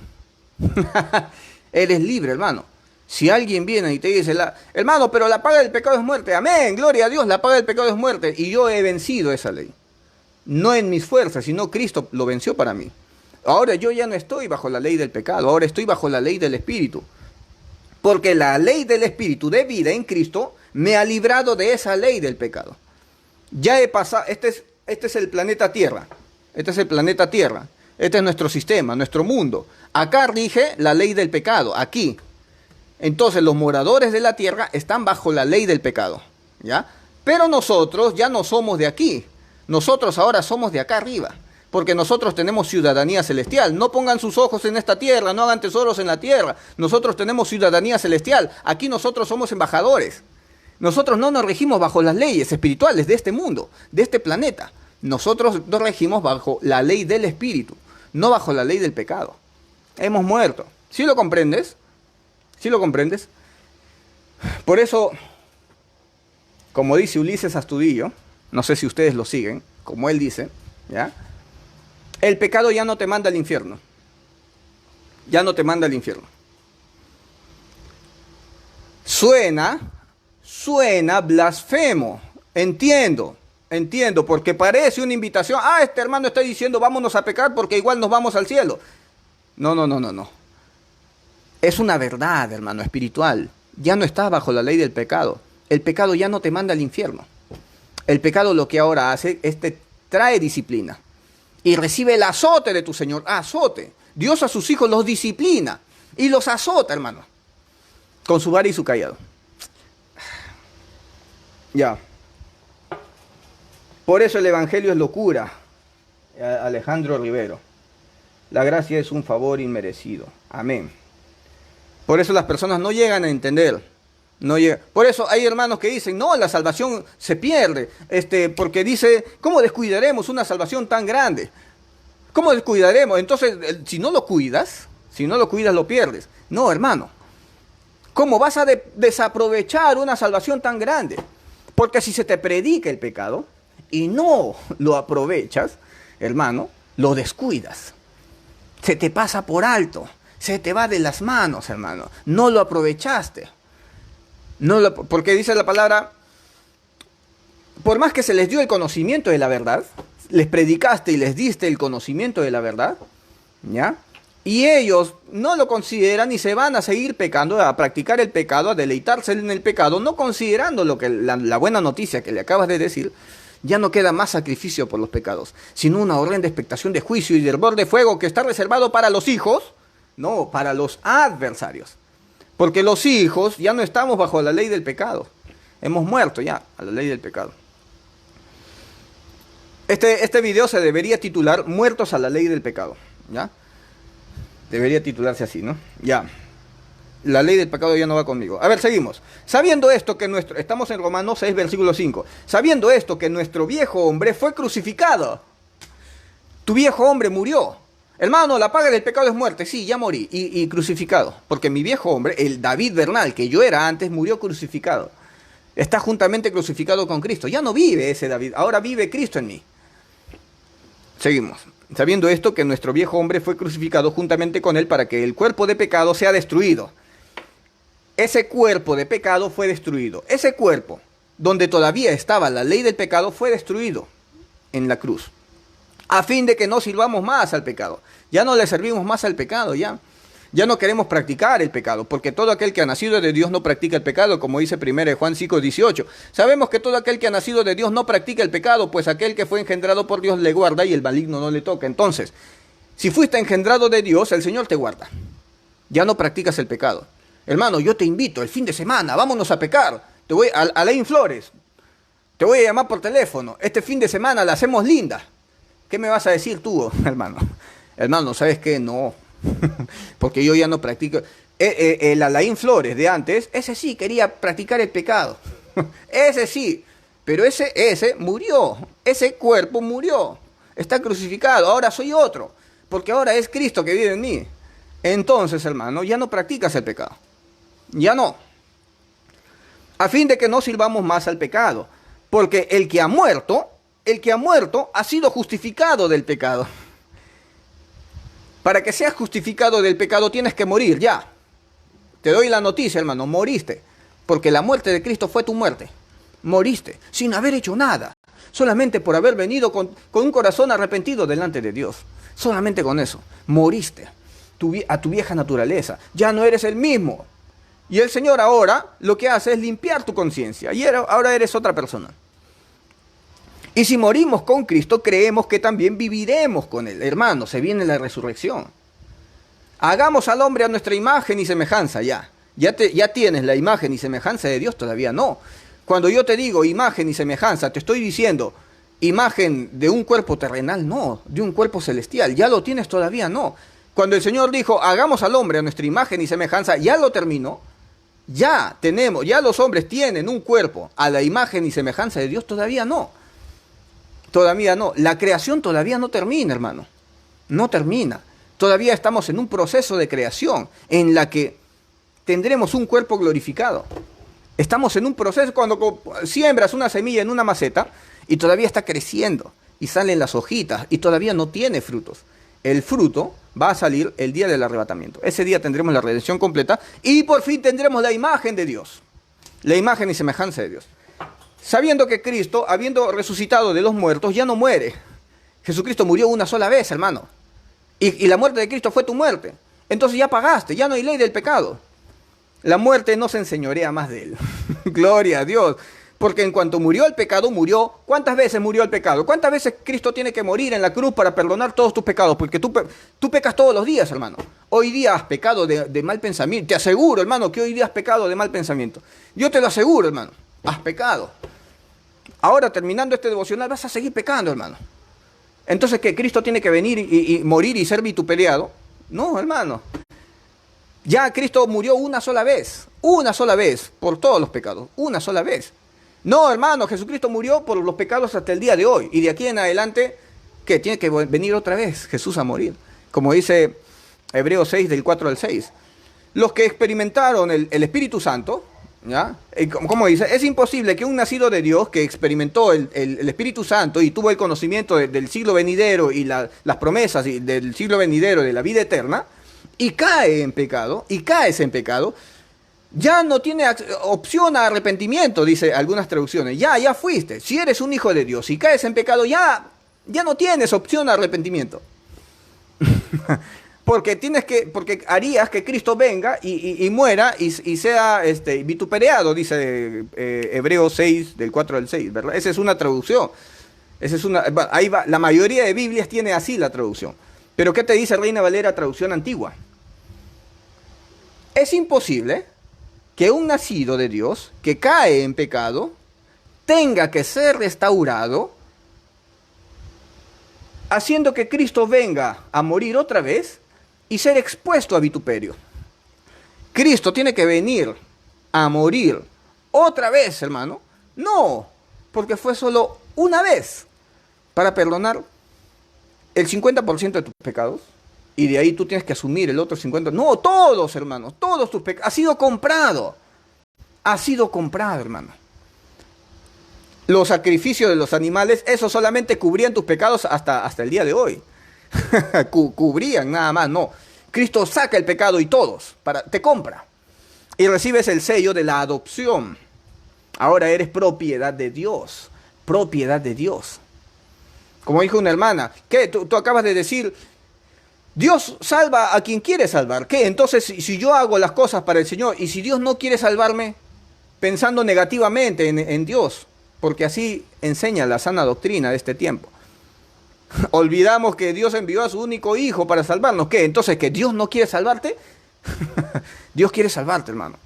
Eres libre, hermano. Si alguien viene y te dice, hermano, pero la paga del pecado es muerte. Amén, gloria a Dios, la paga del pecado es muerte. Y yo he vencido esa ley. No en mis fuerzas, sino Cristo lo venció para mí. Ahora yo ya no estoy bajo la ley del pecado, ahora estoy bajo la ley del Espíritu. Porque la ley del Espíritu de vida en Cristo me ha librado de esa ley del pecado. Ya he pasado, este es el planeta Tierra. Este es el planeta Tierra. Este es nuestro sistema, nuestro mundo. Acá rige la ley del pecado, aquí. Entonces los moradores de la tierra están bajo la ley del pecado, ¿ya? Pero nosotros ya no somos de aquí. Nosotros ahora somos de acá arriba. porque nosotros tenemos ciudadanía celestial. No pongan sus ojos en esta tierra, no hagan tesoros en la tierra. Nosotros tenemos ciudadanía celestial. Aquí nosotros somos embajadores. Nosotros no nos regimos bajo las leyes espirituales de este mundo, de este planeta. Nosotros nos regimos bajo la ley del espíritu, no bajo la ley del pecado. Hemos muerto. ¿Sí lo comprendes? ¿Sí lo comprendes? Por eso, como dice Ulises Astudillo, no sé si ustedes lo siguen, como él dice, ¿ya? El pecado ya no te manda al infierno. Ya no te manda al infierno. Suena blasfemo. Entiendo, porque parece una invitación. Ah, este hermano está diciendo vámonos a pecar porque igual nos vamos al cielo. No. Es una verdad, hermano, espiritual. Ya no estás bajo la ley del pecado. El pecado ya no te manda al infierno. El pecado lo que ahora hace es te trae disciplina. Y recibe el azote de tu Señor. Azote. Dios a sus hijos los disciplina. Y los azota, hermano. Con su vara y su cayado. Ya. Por eso el evangelio es locura. Alejandro Rivero. La gracia es un favor inmerecido. Amén. Por eso las personas no llegan a entender. Por eso hay hermanos que dicen, no, la salvación se pierde. Porque dice, ¿cómo descuidaremos una salvación tan grande? ¿Cómo descuidaremos? Entonces, si no lo cuidas, lo pierdes. No, hermano. ¿Cómo vas a desaprovechar una salvación tan grande? Porque si se te predica el pecado y no lo aprovechas, hermano, lo descuidas. Se te pasa por alto. Se te va de las manos, hermano. No lo aprovechaste. Porque dice la palabra, por más que se les dio el conocimiento de la verdad, les predicaste y les diste el conocimiento de la verdad, ¿ya? Y ellos no lo consideran y se van a seguir pecando, a practicar el pecado, a deleitarse en el pecado, no considerando lo que la buena noticia que le acabas de decir. Ya no queda más sacrificio por los pecados, sino una horrenda expectación de juicio y de hervor de fuego que está reservado para los hijos, no, para los adversarios. Porque los hijos ya no estamos bajo la ley del pecado. Hemos muerto ya a la ley del pecado. Este video se debería titular Muertos a la ley del pecado, ¿ya? Debería titularse así, ¿no? Ya. La ley del pecado ya no va conmigo. A ver, seguimos. Sabiendo esto que estamos en Romanos 6, versículo 5. Sabiendo esto que nuestro viejo hombre fue crucificado. Tu viejo hombre murió. Hermano, la paga del pecado es muerte. Sí, ya morí. Y crucificado. Porque mi viejo hombre, el David Bernal, que yo era antes, murió crucificado. Está juntamente crucificado con Cristo. Ya no vive ese David. Ahora vive Cristo en mí. Seguimos. Sabiendo esto que nuestro viejo hombre fue crucificado juntamente con él para que el cuerpo de pecado sea destruido. Ese cuerpo de pecado fue destruido. Ese cuerpo, donde todavía estaba la ley del pecado, fue destruido en la cruz. A fin de que no sirvamos más al pecado. Ya no le servimos más al pecado, ya. Ya no queremos practicar el pecado, porque todo aquel que ha nacido de Dios no practica el pecado, como dice 1 Juan 5:18. Sabemos que todo aquel que ha nacido de Dios no practica el pecado, pues aquel que fue engendrado por Dios le guarda y el maligno no le toca. Entonces, si fuiste engendrado de Dios, el Señor te guarda. Ya no practicas el pecado. Hermano, yo te invito el fin de semana, vámonos a pecar. Te voy a Alain Flores. Te voy a llamar por teléfono. Este fin de semana la hacemos linda. ¿Qué me vas a decir tú, hermano? Hermano, ¿sabes qué? No. Porque yo ya no practico. El Alain Flores de antes, ese sí quería practicar el pecado. Ese sí. Pero ese murió. Ese cuerpo murió. Está crucificado. Ahora soy otro. Porque ahora es Cristo que vive en mí. Entonces, hermano, ya no practicas el pecado. Ya no. A fin de que no sirvamos más al pecado. Porque el que ha muerto ha sido justificado del pecado. Para que seas justificado del pecado tienes que morir ya. Te doy la noticia, hermano, moriste. Porque la muerte de Cristo fue tu muerte. Moriste sin haber hecho nada. Solamente por haber venido con un corazón arrepentido delante de Dios. Solamente con eso. Moriste a tu vieja naturaleza. Ya no eres el mismo. Y el Señor ahora lo que hace es limpiar tu conciencia. Y ahora eres otra persona. Y si morimos con Cristo, creemos que también viviremos con Él. Hermano, se viene la resurrección. Hagamos al hombre a nuestra imagen y semejanza, ya. Ya tienes la imagen y semejanza de Dios, todavía no. Cuando yo te digo imagen y semejanza, te estoy diciendo imagen de un cuerpo terrenal, no, de un cuerpo celestial. ¿Ya lo tienes? Todavía no. Cuando el Señor dijo, hagamos al hombre a nuestra imagen y semejanza, ya lo terminó. Ya tenemos, ya los hombres tienen un cuerpo a la imagen y semejanza de Dios, todavía no. Todavía no. La creación todavía no termina, hermano. No termina. Todavía estamos en un proceso de creación en la que tendremos un cuerpo glorificado. Estamos en un proceso cuando siembras una semilla en una maceta y todavía está creciendo y salen las hojitas y todavía no tiene frutos. El fruto va a salir el día del arrebatamiento. Ese día tendremos la redención completa y por fin tendremos la imagen de Dios. La imagen y semejanza de Dios. Sabiendo que Cristo, habiendo resucitado de los muertos, ya no muere. Jesucristo murió una sola vez, hermano. Y la muerte de Cristo fue tu muerte. Entonces ya pagaste, ya no hay ley del pecado. La muerte no se enseñorea más de él. Gloria a Dios. Porque en cuanto murió el pecado, murió. ¿Cuántas veces murió el pecado? ¿Cuántas veces Cristo tiene que morir en la cruz para perdonar todos tus pecados? Porque tú pecas todos los días, hermano. Hoy día has pecado de mal pensamiento. Te aseguro, hermano, que hoy día has pecado de mal pensamiento. Yo te lo aseguro, hermano. Has pecado. Ahora, terminando este devocional, vas a seguir pecando, hermano. Entonces, ¿qué? ¿Cristo tiene que venir y morir y ser vituperiado? No, hermano. Ya Cristo murió una sola vez, por todos los pecados, una sola vez. No, hermano, Jesucristo murió por los pecados hasta el día de hoy. Y de aquí en adelante, ¿qué? Tiene que venir otra vez Jesús a morir. Como dice Hebreos 6, del 4 al 6. Los que experimentaron el Espíritu Santo, ¿ya? Como dice, es imposible que un nacido de Dios que experimentó el Espíritu Santo y tuvo el conocimiento del siglo venidero y las promesas del siglo venidero de la vida eterna, y cae en pecado, ya no tiene opción a arrepentimiento, dice algunas traducciones. Ya fuiste. Si eres un hijo de Dios y caes en pecado, ya no tienes opción a arrepentimiento. Porque harías que Cristo venga y muera y sea vituperiado, dice Hebreos 6, del 4 al 6, ¿verdad? Esa es una traducción. Ahí va, la mayoría de Biblias tiene así la traducción. Pero ¿qué te dice Reina Valera, traducción antigua? Es imposible que un nacido de Dios que cae en pecado tenga que ser restaurado, haciendo que Cristo venga a morir otra vez y ser expuesto a vituperio. Cristo tiene que venir a morir otra vez, hermano. No, porque fue solo una vez para perdonar el 50% de tus pecados. Y de ahí tú tienes que asumir el otro 50%. No, todos, hermanos, todos tus pecados. Ha sido comprado, hermano. Los sacrificios de los animales, eso solamente cubrían tus pecados hasta el día de hoy. Cubrían nada más, no. Cristo saca el pecado y todos, te compra. Y recibes el sello de la adopción. Ahora eres propiedad de Dios. Propiedad de Dios. Como dijo una hermana, ¿qué? Tú acabas de decir, Dios salva a quien quiere salvar. ¿Qué? Entonces, si yo hago las cosas para el Señor y si Dios no quiere salvarme, pensando negativamente en Dios, porque así enseña la sana doctrina de este tiempo. Olvidamos que Dios envió a su único hijo para salvarnos. ¿Qué? Entonces, ¿que Dios no quiere salvarte? Dios quiere salvarte, hermano.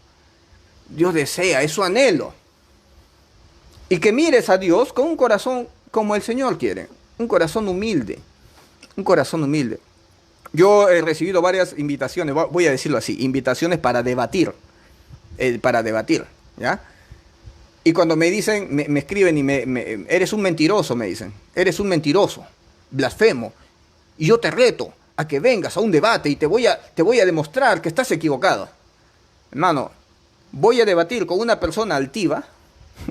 Dios desea, es su anhelo. Y que mires a Dios con un corazón como el Señor quiere. Un corazón humilde. Un corazón humilde. Yo he recibido varias invitaciones, voy a decirlo así, invitaciones para debatir. ¿Ya? Y cuando me dicen, me escriben y eres un mentiroso, me dicen. Eres un mentiroso, blasfemo. Y yo te reto a que vengas a un debate y te voy a demostrar que estás equivocado. Hermano, voy a debatir con una persona altiva,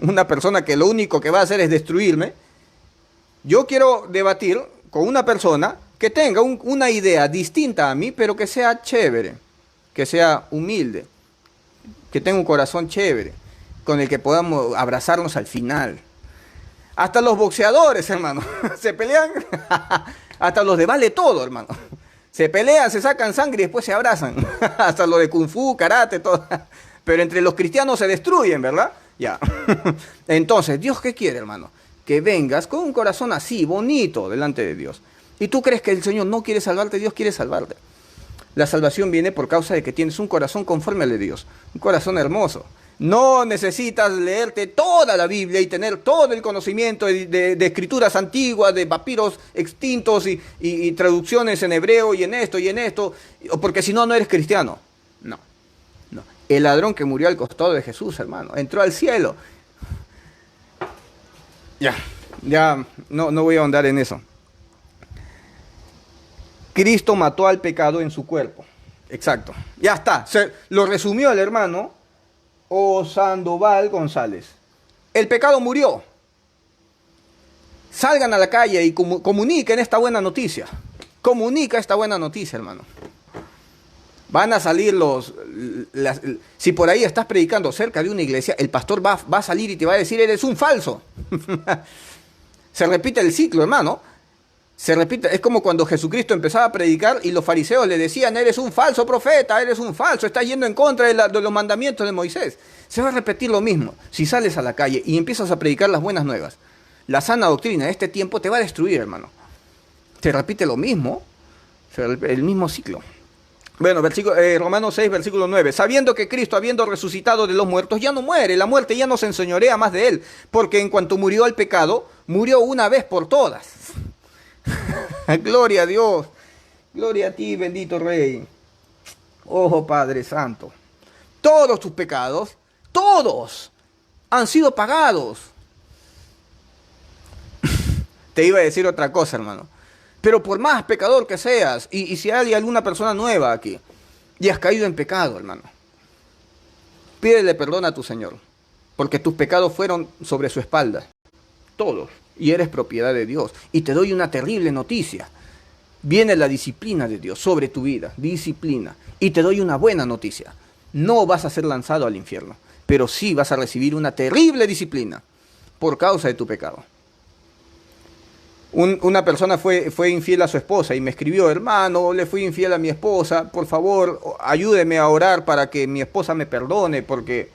una persona que lo único que va a hacer es destruirme. Yo quiero debatir con una persona que tenga una idea distinta a mí, pero que sea chévere, que sea humilde, que tenga un corazón chévere, con el que podamos abrazarnos al final. Hasta los boxeadores, hermano, se pelean, hasta los de vale todo, hermano. Se pelean, se sacan sangre y después se abrazan. Hasta los de kung fu, karate, todo. Pero entre los cristianos se destruyen, ¿verdad? Ya. Entonces, ¿Dios qué quiere, hermano? Que vengas con un corazón así, bonito, delante de Dios. ¿Y tú crees que el Señor no quiere salvarte? Dios quiere salvarte. La salvación viene por causa de que tienes un corazón conforme al de Dios. Un corazón hermoso. No necesitas leerte toda la Biblia y tener todo el conocimiento de escrituras antiguas, de papiros extintos y traducciones en hebreo y en esto, porque si no, no eres cristiano. No, no. El ladrón que murió al costado de Jesús, hermano, entró al cielo. Ya, no voy a ahondar en eso. Cristo mató al pecado en su cuerpo. Exacto. Ya está. Lo resumió el hermano Sandoval González. El pecado murió. Salgan a la calle y comuniquen esta buena noticia. Comunica esta buena noticia, hermano. Van a salir si por ahí estás predicando cerca de una iglesia, el pastor va a salir y te va a decir, eres un falso. Se repite el ciclo, hermano. Se repite, es como cuando Jesucristo empezaba a predicar y los fariseos le decían, eres un falso profeta, eres un falso, estás yendo en contra de los mandamientos de Moisés. Se va a repetir lo mismo. Si sales a la calle y empiezas a predicar las buenas nuevas, la sana doctrina de este tiempo te va a destruir, hermano. Se repite lo mismo, el mismo ciclo. Bueno, Romanos 6, versículo 9. Sabiendo que Cristo, habiendo resucitado de los muertos, ya no muere, la muerte ya no se enseñorea más de él, porque en cuanto murió al pecado, murió una vez por todas. Gloria a Dios, gloria a ti, bendito Rey. Oh Padre Santo, todos tus pecados, todos, han sido pagados. Te iba a decir otra cosa, hermano, pero por más pecador que seas, y si hay alguna persona nueva aquí, y has caído en pecado, hermano, pídele perdón a tu Señor, porque tus pecados fueron sobre su espalda, todos. Y eres propiedad de Dios. Y te doy una terrible noticia. Viene la disciplina de Dios sobre tu vida. Disciplina. Y te doy una buena noticia. No vas a ser lanzado al infierno. Pero sí vas a recibir una terrible disciplina. Por causa de tu pecado. Una persona fue infiel a su esposa. Y me escribió, hermano, le fui infiel a mi esposa. Por favor, ayúdeme a orar para que mi esposa me perdone. Porque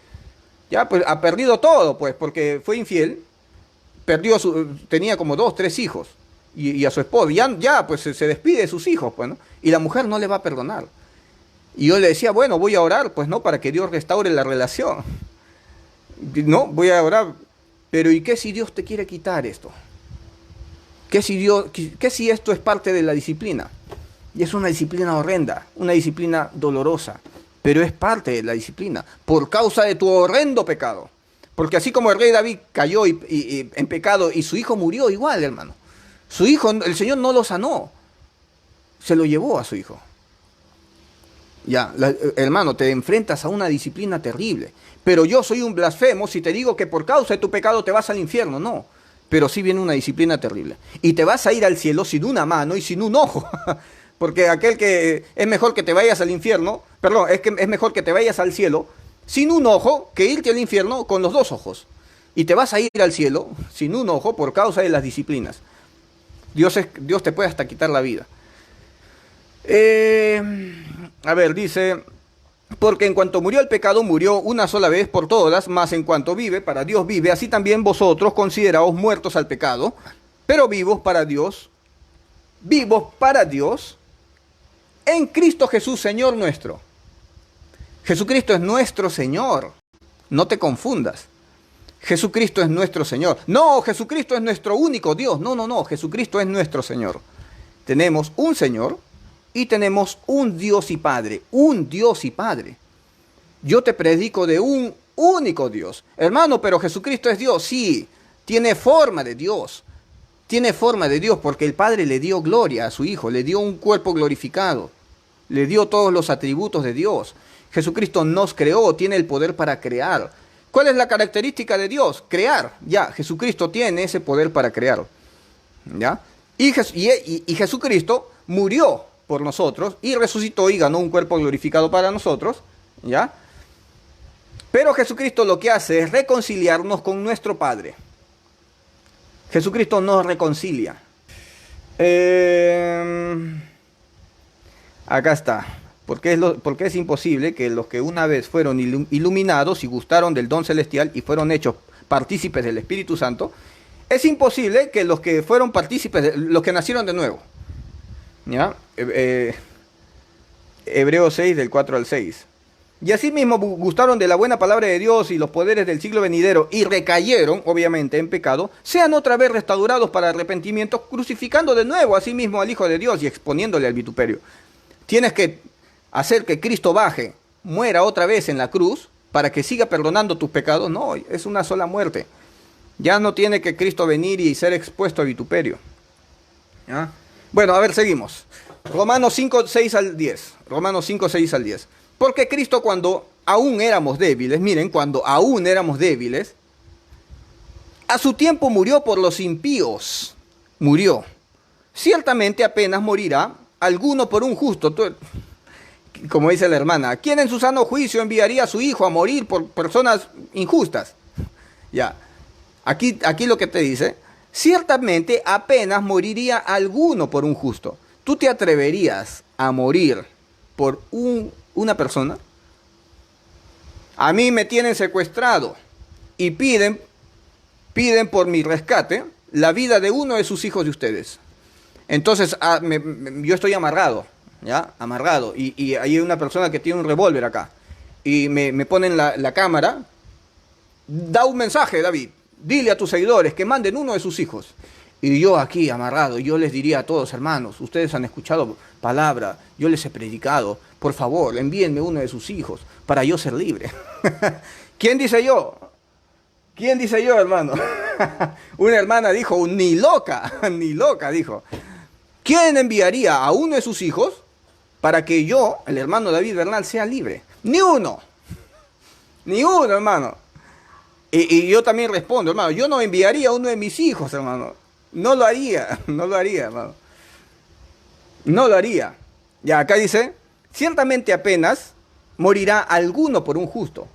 ya pues ha perdido todo. Pues porque fue infiel. Tenía como 2, 3 hijos, y a su esposo, ya pues se despide de sus hijos, pues, ¿no? Y la mujer no le va a perdonar. Y yo le decía, bueno, voy a orar, pues, ¿no? Para que Dios restaure la relación. No, voy a orar. Pero ¿y qué si Dios te quiere quitar esto? ¿Qué si esto es parte de la disciplina? Y es una disciplina horrenda, una disciplina dolorosa, pero es parte de la disciplina, por causa de tu horrendo pecado. Porque así como el rey David cayó en pecado y su hijo murió igual, hermano. Su hijo, el Señor no lo sanó. Se lo llevó a su hijo. Hermano, te enfrentas a una disciplina terrible. Pero yo soy un blasfemo si te digo que por causa de tu pecado te vas al infierno. No. Pero sí viene una disciplina terrible. Y te vas a ir al cielo sin una mano y sin un ojo. Porque es mejor que te vayas al infierno. Perdón, es mejor que te vayas al cielo sin un ojo que irte al infierno con los 2 ojos. Y te vas a ir al cielo sin un ojo por causa de las disciplinas. Dios te puede hasta quitar la vida. Dice, porque en cuanto murió el pecado, murió una sola vez por todas, mas en cuanto vive, para Dios vive, así también vosotros consideraos muertos al pecado, pero vivos para Dios, en Cristo Jesús, Señor nuestro. Jesucristo es nuestro Señor. No te confundas. Jesucristo es nuestro Señor. No, Jesucristo es nuestro único Dios. No. Jesucristo es nuestro Señor. Tenemos un Señor y tenemos un Dios y Padre. Un Dios y Padre. Yo te predico de un único Dios. Hermano, pero Jesucristo es Dios. Sí, tiene forma de Dios. Tiene forma de Dios porque el Padre le dio gloria a su Hijo. Le dio un cuerpo glorificado. Le dio todos los atributos de Dios. Jesucristo nos creó, tiene el poder para crear. ¿Cuál es la característica de Dios? Crear. Ya, Jesucristo tiene ese poder para crear. ¿Ya? Y Jesucristo murió por nosotros y resucitó y ganó un cuerpo glorificado para nosotros. ¿Ya? Pero Jesucristo lo que hace es reconciliarnos con nuestro Padre. Jesucristo nos reconcilia. Acá está. Porque es imposible que los que una vez fueron iluminados y gustaron del don celestial y fueron hechos partícipes del Espíritu Santo, es imposible que los que fueron partícipes, los que nacieron de nuevo, ¿ya? Hebreos 6, del 4 al 6. y asimismo gustaron de la buena palabra de Dios y los poderes del siglo venidero y recayeron, obviamente, en pecado, sean otra vez restaurados para arrepentimiento, crucificando de nuevo a sí mismo al Hijo de Dios y exponiéndole al vituperio. Tienes que hacer que Cristo baje, muera otra vez en la cruz, para que siga perdonando tus pecados. No, es una sola muerte. Ya no tiene que Cristo venir y ser expuesto a vituperio. ¿Ya? Bueno, a ver, seguimos. Romanos 5, 6 al 10. Romanos 5, 6 al 10. Porque Cristo cuando aún éramos débiles, miren, cuando aún éramos débiles, a su tiempo murió por los impíos. Murió. Ciertamente apenas morirá alguno por un justo. Como dice la hermana, ¿quién en su sano juicio enviaría a su hijo a morir por personas injustas? Ya, aquí lo que te dice, ciertamente apenas moriría alguno por un justo. ¿Tú te atreverías a morir por una persona? A mí me tienen secuestrado y piden por mi rescate la vida de uno de sus hijos de ustedes. Entonces yo estoy amarrado. ¿Ya? Amarrado, y hay una persona que tiene un revólver acá, y me ponen la cámara, da un mensaje, David, dile a tus seguidores que manden uno de sus hijos, y yo aquí amarrado, yo les diría a todos, hermanos, ustedes han escuchado palabra, yo les he predicado, por favor, envíenme uno de sus hijos, para yo ser libre. ¿Quién dice yo? ¿Quién dice yo, hermano? Una hermana dijo, ni loca, dijo. ¿Quién enviaría a uno de sus hijos para que yo, el hermano David Bernal, sea libre? Ni uno, hermano. Y yo también respondo, hermano, yo no enviaría a uno de mis hijos, hermano. No lo haría, hermano. No lo haría. Ya, acá dice, ciertamente apenas morirá alguno por un justo.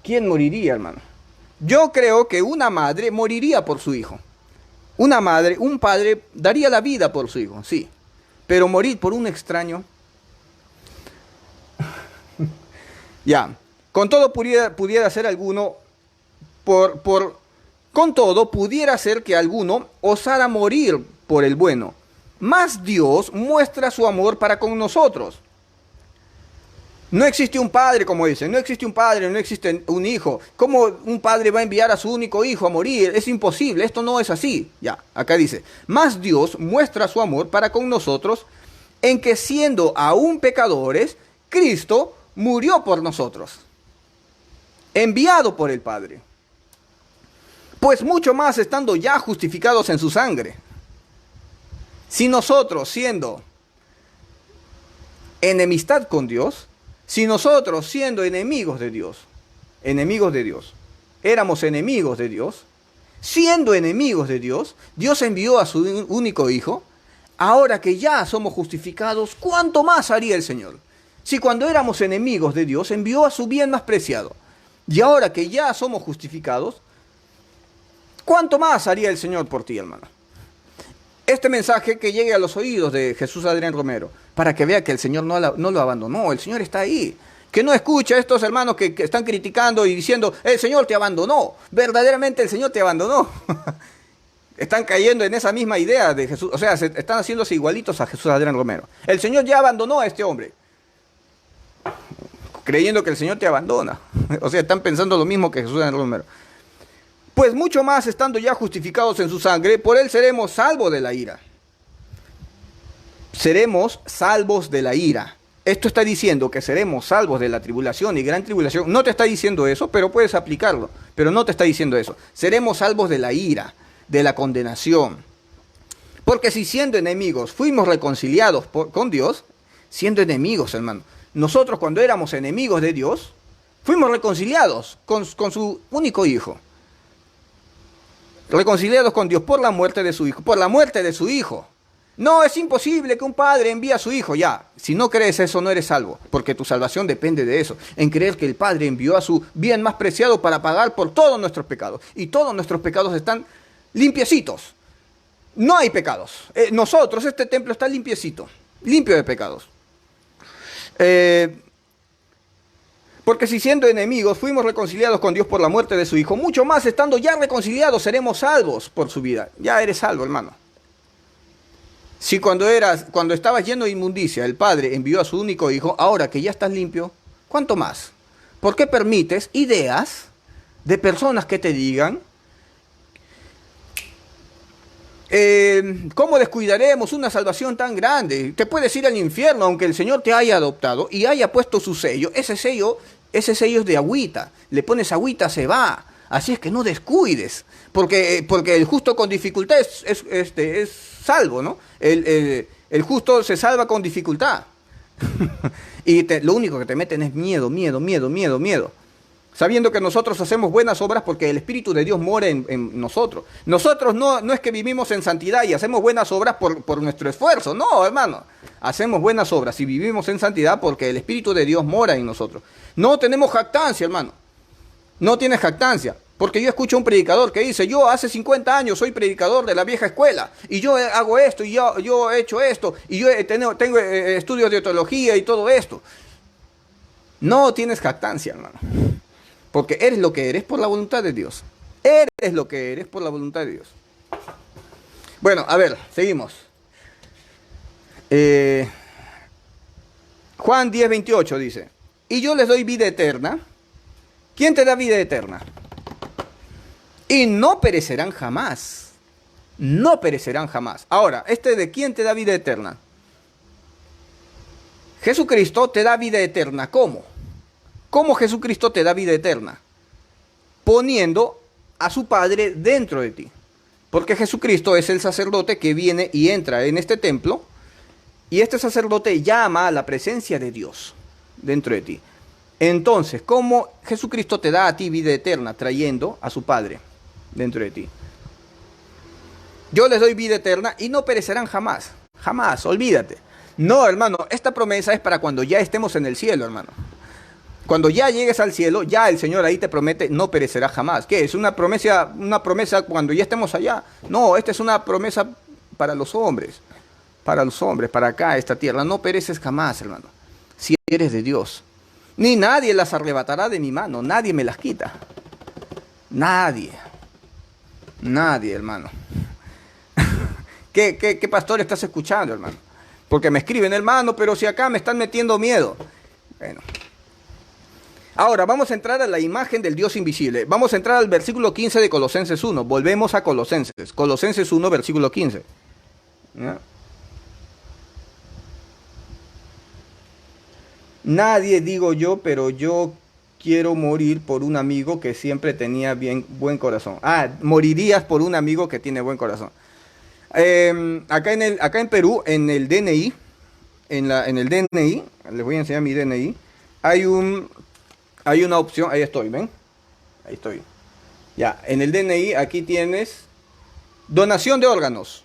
¿Quién moriría, hermano? Yo creo que una madre moriría por su hijo. Una madre, un padre daría la vida por su hijo, sí. Pero morir por un extraño. Ya, con todo pudiera ser alguno, con todo pudiera ser que alguno osara morir por el bueno. Mas Dios muestra su amor para con nosotros. No existe un padre, como dicen, no existe un padre, no existe un hijo. ¿Cómo un padre va a enviar a su único hijo a morir? Es imposible, esto no es así. Ya, acá dice, mas Dios muestra su amor para con nosotros en que siendo aún pecadores, Cristo murió por nosotros, enviado por el Padre. Pues mucho más estando ya justificados en su sangre. Si nosotros siendo enemistad con Dios, si nosotros siendo enemigos de Dios, éramos enemigos de Dios, siendo enemigos de Dios, Dios envió a su único Hijo, ahora que ya somos justificados, ¿cuánto más haría el Señor? Si cuando éramos enemigos de Dios, envió a su bien más preciado, y ahora que ya somos justificados, ¿cuánto más haría el Señor por ti, hermano? Este mensaje que llegue a los oídos de Jesús Adrián Romero, para que vea que el Señor no lo abandonó, el Señor está ahí. Que no escuche a estos hermanos que están criticando y diciendo, el Señor te abandonó. Verdaderamente el Señor te abandonó. Están cayendo en esa misma idea de Jesús, o sea, están haciéndose igualitos a Jesús Adrián Romero. El Señor ya abandonó a este hombre, creyendo que el Señor te abandona. O sea, están pensando lo mismo que Jesús Adrián Romero. Pues mucho más estando ya justificados en su sangre, por él seremos salvos de la ira. Seremos salvos de la ira. Esto está diciendo que seremos salvos de la tribulación y gran tribulación. No te está diciendo eso, pero puedes aplicarlo. Pero no te está diciendo eso. Seremos salvos de la ira, de la condenación. Porque si siendo enemigos fuimos reconciliados con Dios, siendo enemigos, hermano. Nosotros cuando éramos enemigos de Dios, fuimos reconciliados con su único Hijo. Reconciliados con Dios por la muerte de su Hijo. Por la muerte de su Hijo. No, es imposible que un padre envíe a su hijo. Ya, si no crees eso, no eres salvo. Porque tu salvación depende de eso. En creer que el Padre envió a su bien más preciado para pagar por todos nuestros pecados. Y todos nuestros pecados están limpiecitos. No hay pecados. Nosotros, este templo está limpiecito. Limpio de pecados. Porque si siendo enemigos fuimos reconciliados con Dios por la muerte de su Hijo, mucho más estando ya reconciliados seremos salvos por su vida. Ya eres salvo, hermano. Si cuando estabas lleno de inmundicia, el Padre envió a su único Hijo, ahora que ya estás limpio, ¿cuánto más? ¿Por qué permites ideas de personas que te digan, ¿cómo descuidaremos una salvación tan grande? Te puedes ir al infierno aunque el Señor te haya adoptado y haya puesto su sello. Ese sello es de agüita. Le pones agüita, se va. Así es que no descuides. Porque el justo con dificultad es salvo, ¿no? El justo se salva con dificultad. Y lo único que te meten es miedo, miedo, miedo, miedo, miedo. Sabiendo que nosotros hacemos buenas obras porque el Espíritu de Dios mora en nosotros. Nosotros no es que vivimos en santidad y hacemos buenas obras por nuestro esfuerzo. No, hermano. Hacemos buenas obras y vivimos en santidad porque el Espíritu de Dios mora en nosotros. No tenemos jactancia, hermano. No tienes jactancia. Porque yo escucho a un predicador que dice, yo hace 50 años soy predicador de la vieja escuela, y yo hago esto, y yo he hecho esto, y yo tengo estudios de teología y todo esto. No tienes jactancia, hermano. Porque eres lo que eres por la voluntad de Dios. Eres lo que eres por la voluntad de Dios. Bueno, a ver, seguimos. Juan 10:28 dice, y yo les doy vida eterna. ¿Quién te da vida eterna? Y no perecerán jamás. No perecerán jamás. Ahora, ¿de quién te da vida eterna? Jesucristo te da vida eterna. ¿Cómo? ¿Cómo Jesucristo te da vida eterna? Poniendo a su Padre dentro de ti. Porque Jesucristo es el sacerdote que viene y entra en este templo. Y este sacerdote llama a la presencia de Dios dentro de ti. Entonces, ¿cómo Jesucristo te da a ti vida eterna? Trayendo a su Padre dentro de ti. Yo les doy vida eterna y no perecerán jamás. Jamás, olvídate. No, hermano, esta promesa es para cuando ya estemos en el cielo, hermano. Cuando ya llegues al cielo, ya el Señor ahí te promete no perecerá jamás. ¿Qué? ¿Es una promesa cuando ya estemos allá? No, esta es una promesa para los hombres. Para los hombres, para acá, esta tierra. No pereces jamás, hermano. Si eres de Dios. Ni nadie las arrebatará de mi mano. Nadie me las quita. Nadie. Nadie, hermano. ¿Qué pastor estás escuchando, hermano? Porque me escriben, hermano, pero si acá me están metiendo miedo. Bueno. Ahora, vamos a entrar a la imagen del Dios invisible. Vamos a entrar al versículo 15 de Colosenses 1. Volvemos a Colosenses. Colosenses 1, versículo 15. ¿Ya? Nadie, digo yo, pero yo quiero morir por un amigo que siempre tenía buen corazón. Morirías por un amigo que tiene buen corazón. Acá en Perú, en el DNI, en el DNI, les voy a enseñar mi DNI, hay una opción, ahí estoy, ¿ven? Ahí estoy. Ya, en el DNI aquí tienes donación de órganos.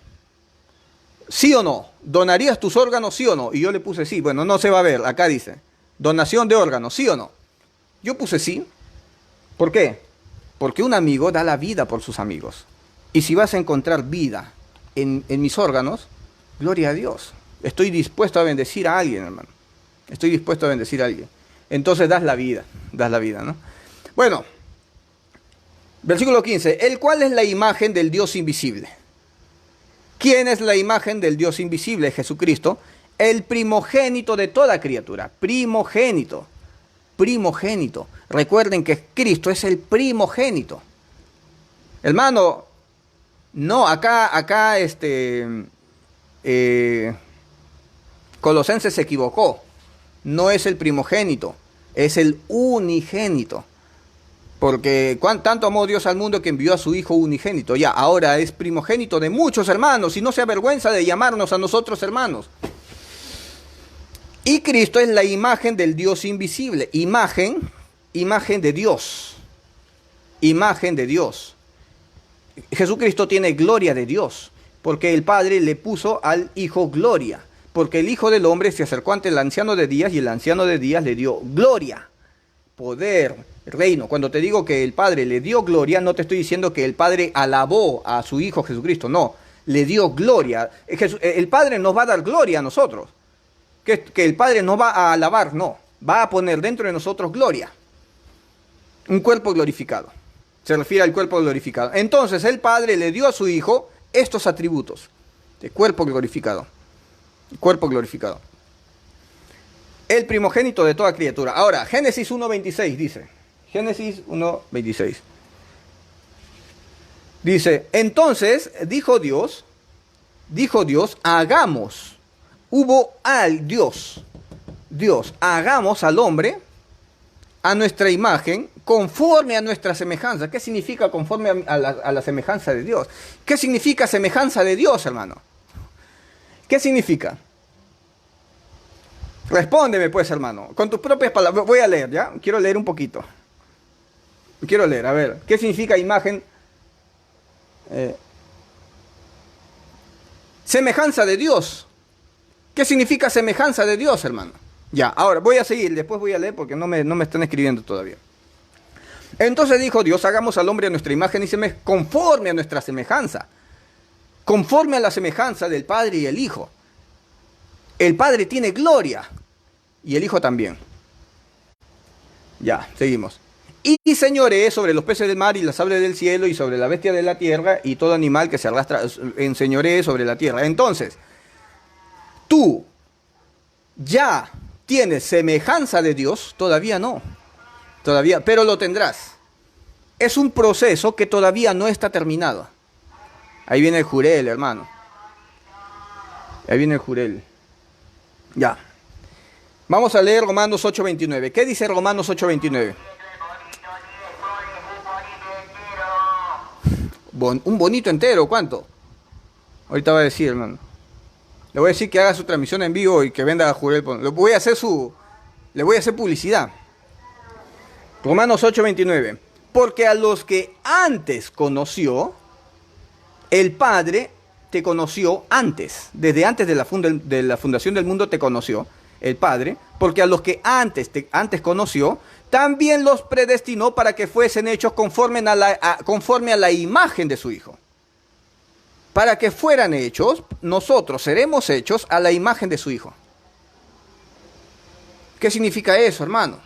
¿Sí o no? ¿Donarías tus órganos, sí o no? Y yo le puse sí. Bueno, no se va a ver, acá dice donación de órganos, ¿sí o no? Yo puse sí. ¿Por qué? Porque un amigo da la vida por sus amigos. Y si vas a encontrar vida en mis órganos, gloria a Dios. Estoy dispuesto a bendecir a alguien, hermano. Estoy dispuesto a bendecir a alguien. Entonces das la vida, ¿no? Bueno, versículo 15. El cual es la imagen del Dios invisible. ¿Quién es la imagen del Dios invisible? Jesucristo. El primogénito de toda criatura. Primogénito. Recuerden que Cristo es el primogénito. Hermano, no, acá Colosenses se equivocó. No es el primogénito, es el unigénito. Porque tanto amó Dios al mundo que envió a su Hijo unigénito. Ya, ahora es primogénito de muchos hermanos y no se avergüenza de llamarnos a nosotros hermanos. Y Cristo es la imagen del Dios invisible. Imagen de Dios. Imagen de Dios. Jesucristo tiene gloria de Dios, porque el Padre le puso al Hijo gloria. Porque el Hijo del Hombre se acercó ante el anciano de días y el anciano de días le dio gloria, poder, reino. Cuando te digo que el Padre le dio gloria, no te estoy diciendo que el Padre alabó a su Hijo Jesucristo, no, le dio gloria. El Padre nos va a dar gloria a nosotros. Que el Padre no va a alabar, no, va a poner dentro de nosotros gloria. Un cuerpo glorificado. Se refiere al cuerpo glorificado. Entonces el Padre le dio a su Hijo estos atributos de cuerpo glorificado. Cuerpo glorificado. el primogénito de toda criatura. Ahora, Génesis 1:26 dice, Génesis 1:26. Dice, entonces dijo Dios, hagamos, hubo al Dios, hagamos al hombre a nuestra imagen, conforme a nuestra semejanza. ¿Qué significa conforme a la semejanza de Dios? ¿Qué significa semejanza de Dios, hermano? ¿Qué significa? Respóndeme pues, hermano, con tus propias palabras. Voy a leer, ¿ya? Quiero leer un poquito. Quiero leer, a ver, ¿qué significa imagen? Semejanza de Dios. ¿Qué significa semejanza de Dios, hermano? Ya, ahora voy a seguir, después voy a leer porque no me están escribiendo todavía. Entonces dijo Dios, hagamos al hombre a nuestra imagen y conforme a nuestra semejanza. Conforme a la semejanza del Padre y el Hijo. El Padre tiene gloria y el Hijo también. Ya, seguimos. Y señoree sobre los peces del mar y las aves del cielo y sobre la bestia de la tierra y todo animal que se arrastra, enseñoree sobre la tierra. Entonces, tú ya tienes semejanza de Dios, todavía no, todavía, pero lo tendrás. Es un proceso que todavía no está terminado. Ahí viene el jurel, hermano. Ahí viene el jurel. Ya. Vamos a leer Romanos 8:29. ¿Qué dice Romanos 8:29? Un bonito entero, ¿cuánto? Ahorita va a decir, hermano. Le voy a decir que haga su transmisión en vivo y que venda a Jurel. Le voy a hacer publicidad. Romanos 8:29. Porque a los que antes conoció, el Padre te conoció antes. Desde antes de la fundación del mundo te conoció el Padre. Porque a los que antes conoció, también los predestinó para que fuesen hechos conforme a la imagen de su Hijo. Para que fueran hechos, nosotros seremos hechos a la imagen de su Hijo. ¿Qué significa eso, hermano?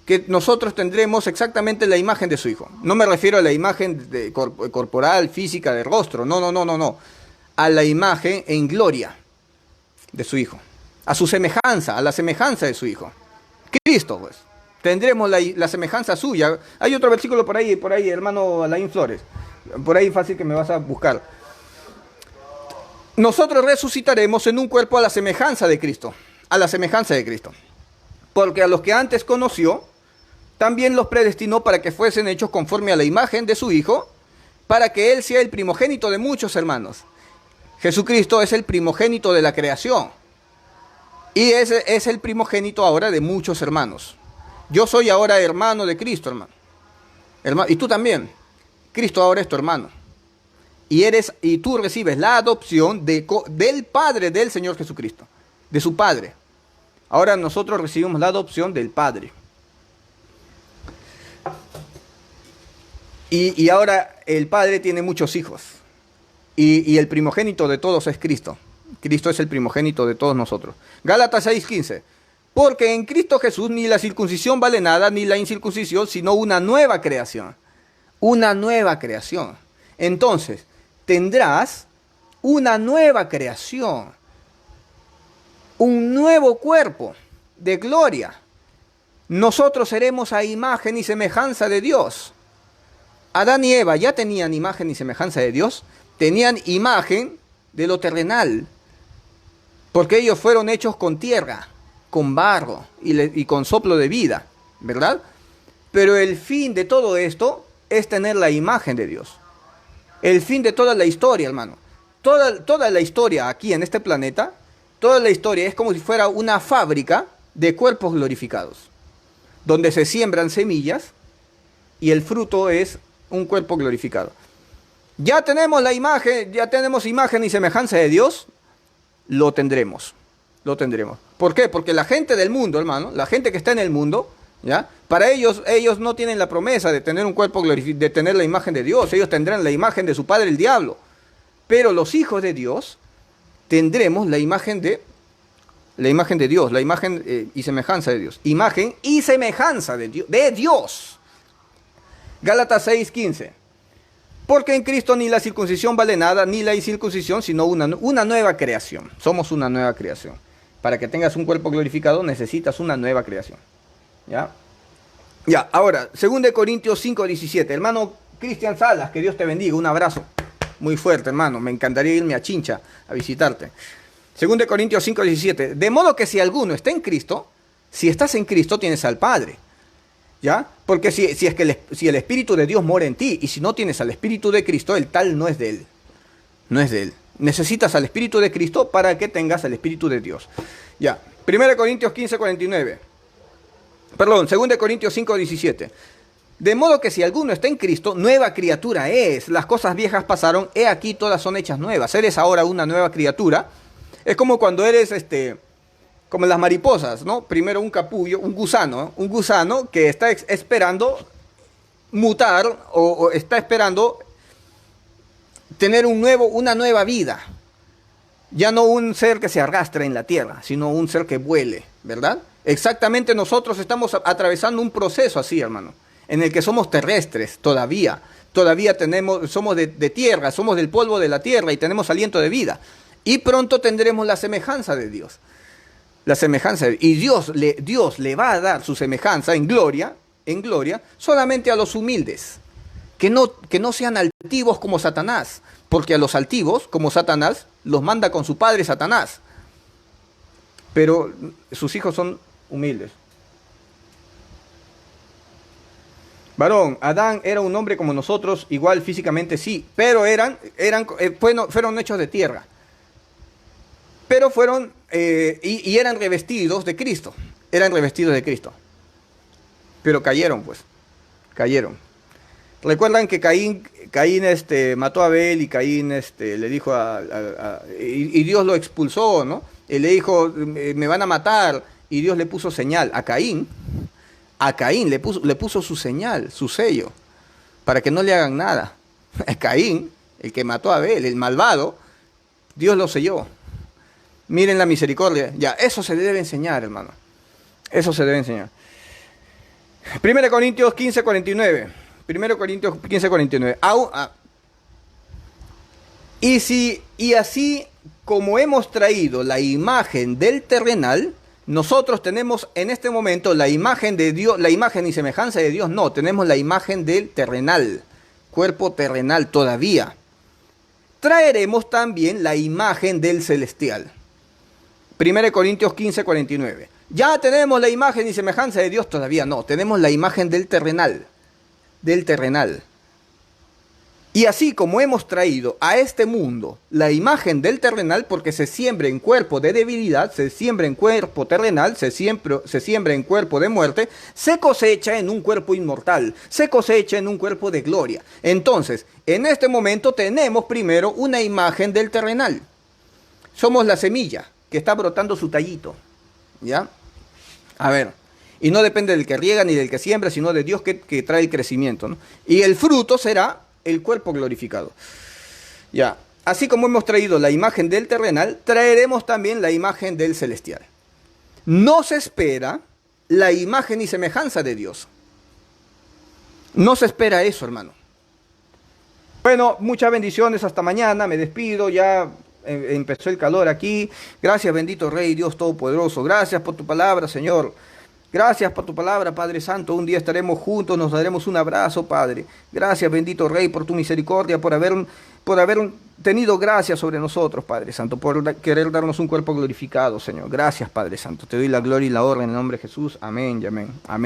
Que nosotros tendremos exactamente la imagen de su Hijo. No me refiero a la imagen corporal, física, de rostro. No. A la imagen en gloria de su Hijo. A su semejanza, a la semejanza de su Hijo. Cristo, pues. Tendremos la semejanza suya. Hay otro versículo por ahí, hermano Alain Flores. Por ahí fácil que me vas a buscar. Nosotros resucitaremos en un cuerpo a la semejanza de Cristo. A la semejanza de Cristo. Porque a los que antes conoció, también los predestinó para que fuesen hechos conforme a la imagen de su Hijo, para que Él sea el primogénito de muchos hermanos. Jesucristo es el primogénito de la creación. Y es el primogénito ahora de muchos hermanos. Yo soy ahora hermano de Cristo, hermano. Y tú también. Cristo ahora es tu hermano. Y tú recibes la adopción del Padre del Señor Jesucristo. De su Padre. Ahora nosotros recibimos la adopción del Padre. Y ahora el Padre tiene muchos hijos. Y el primogénito de todos es Cristo. Cristo es el primogénito de todos nosotros. Gálatas 6:15. Porque en Cristo Jesús ni la circuncisión vale nada, ni la incircuncisión, sino una nueva creación. Una nueva creación. Entonces, tendrás una nueva creación. Un nuevo cuerpo de gloria. Nosotros seremos a imagen y semejanza de Dios. Adán y Eva ya tenían imagen y semejanza de Dios. Tenían imagen de lo terrenal. Porque ellos fueron hechos con tierra, con barro y con soplo de vida, ¿verdad? Pero el fin de todo esto es tener la imagen de Dios. El fin de toda la historia, hermano. Toda la historia aquí en este planeta, toda la historia es como si fuera una fábrica de cuerpos glorificados, donde se siembran semillas y el fruto es un cuerpo glorificado. Ya tenemos la imagen, ya tenemos imagen y semejanza de Dios. Lo tendremos. ¿Por qué? Porque la gente del mundo, hermano, la gente que está en el mundo, ¿ya? Para ellos no tienen la promesa de tener un cuerpo glorificado, de tener la imagen de Dios. Ellos tendrán la imagen de su padre, el diablo. Pero los hijos de Dios tendremos la imagen de Dios, la imagen y semejanza de Dios. Imagen y semejanza de Dios. Gálatas 6:15. Porque en Cristo ni la circuncisión vale nada, ni la incircuncisión, sino una nueva creación. Somos una nueva creación. para que tengas un cuerpo glorificado, necesitas una nueva creación. ¿Ya? Ya, ahora, 2 Corintios 5:17. Hermano Cristian Salas, que Dios te bendiga. Un abrazo muy fuerte, hermano. Me encantaría irme a Chincha a visitarte. 2 Corintios 5:17. De modo que si alguno está en Cristo, si estás en Cristo, tienes al Padre. ¿Ya? Porque si el Espíritu de Dios mora en ti, y si no tienes al Espíritu de Cristo, el tal no es de Él. No es de Él. Necesitas al Espíritu de Cristo para que tengas el Espíritu de Dios. Ya. 1 Corintios 15:49. Perdón, 2 Corintios 5:17. De modo que si alguno está en Cristo, nueva criatura es. Las cosas viejas pasaron, he aquí todas son hechas nuevas. Eres ahora una nueva criatura. Es como cuando eres, como las mariposas, ¿no? Primero un capullo, un gusano que está esperando mutar o está esperando tener una nueva vida. Ya no un ser que se arrastra en la tierra, sino un ser que vuele, ¿verdad? Exactamente, nosotros estamos atravesando un proceso así, hermano, en el que somos terrestres todavía somos de tierra, somos del polvo de la tierra y tenemos aliento de vida. Y pronto tendremos la semejanza de Dios. Y Dios le va a dar su semejanza en gloria, solamente a los humildes. Que no sean altivos como Satanás, porque a los altivos, como Satanás, los manda con su padre Satanás. Pero sus hijos son humildes. Varón, Adán era un hombre como nosotros, igual físicamente sí, pero fueron hechos de tierra. Pero y eran revestidos de Cristo. Pero cayeron. Recuerdan que Caín mató a Abel y Caín le dijo y Dios lo expulsó, ¿no? Y le dijo, me van a matar, y Dios le puso señal a Caín le puso su señal, su sello, para que no le hagan nada. Caín, el que mató a Abel, el malvado, Dios lo selló. Miren la misericordia. Ya, eso se debe enseñar, hermano. Eso se debe enseñar. 1 Corintios 15:49. 1 Corintios 15:49. Y así como hemos traído la imagen del terrenal, nosotros tenemos en este momento la imagen de Dios, la imagen y semejanza de Dios, no, tenemos la imagen del terrenal, cuerpo terrenal todavía. Traeremos también la imagen del celestial. 1 Corintios 15:49. Ya tenemos la imagen y semejanza de Dios, todavía no, tenemos la imagen del terrenal. Y así como hemos traído a este mundo la imagen del terrenal, porque se siembra en cuerpo de debilidad, se siembra en cuerpo terrenal, se siembra en cuerpo de muerte, se cosecha en un cuerpo inmortal, se cosecha en un cuerpo de gloria. Entonces, en este momento tenemos primero una imagen del terrenal. Somos la semilla que está brotando su tallito, ¿ya? A ver, y no depende del que riega ni del que siembra, sino de Dios que trae el crecimiento, ¿no? Y el fruto será el cuerpo glorificado. Ya, así como hemos traído la imagen del terrenal, traeremos también la imagen del celestial. No se espera la imagen y semejanza de Dios. No se espera eso, hermano. Bueno, muchas bendiciones, hasta mañana, me despido, ya empezó el calor aquí. Gracias, bendito Rey, Dios Todopoderoso. Gracias por tu palabra, Señor. Gracias por tu palabra, Padre Santo. Un día estaremos juntos, nos daremos un abrazo, Padre. Gracias, bendito Rey, por tu misericordia, por haber tenido gracia sobre nosotros, Padre Santo, por querer darnos un cuerpo glorificado, Señor. Gracias, Padre Santo. Te doy la gloria y la honra en el nombre de Jesús. Amén y amén. Amén.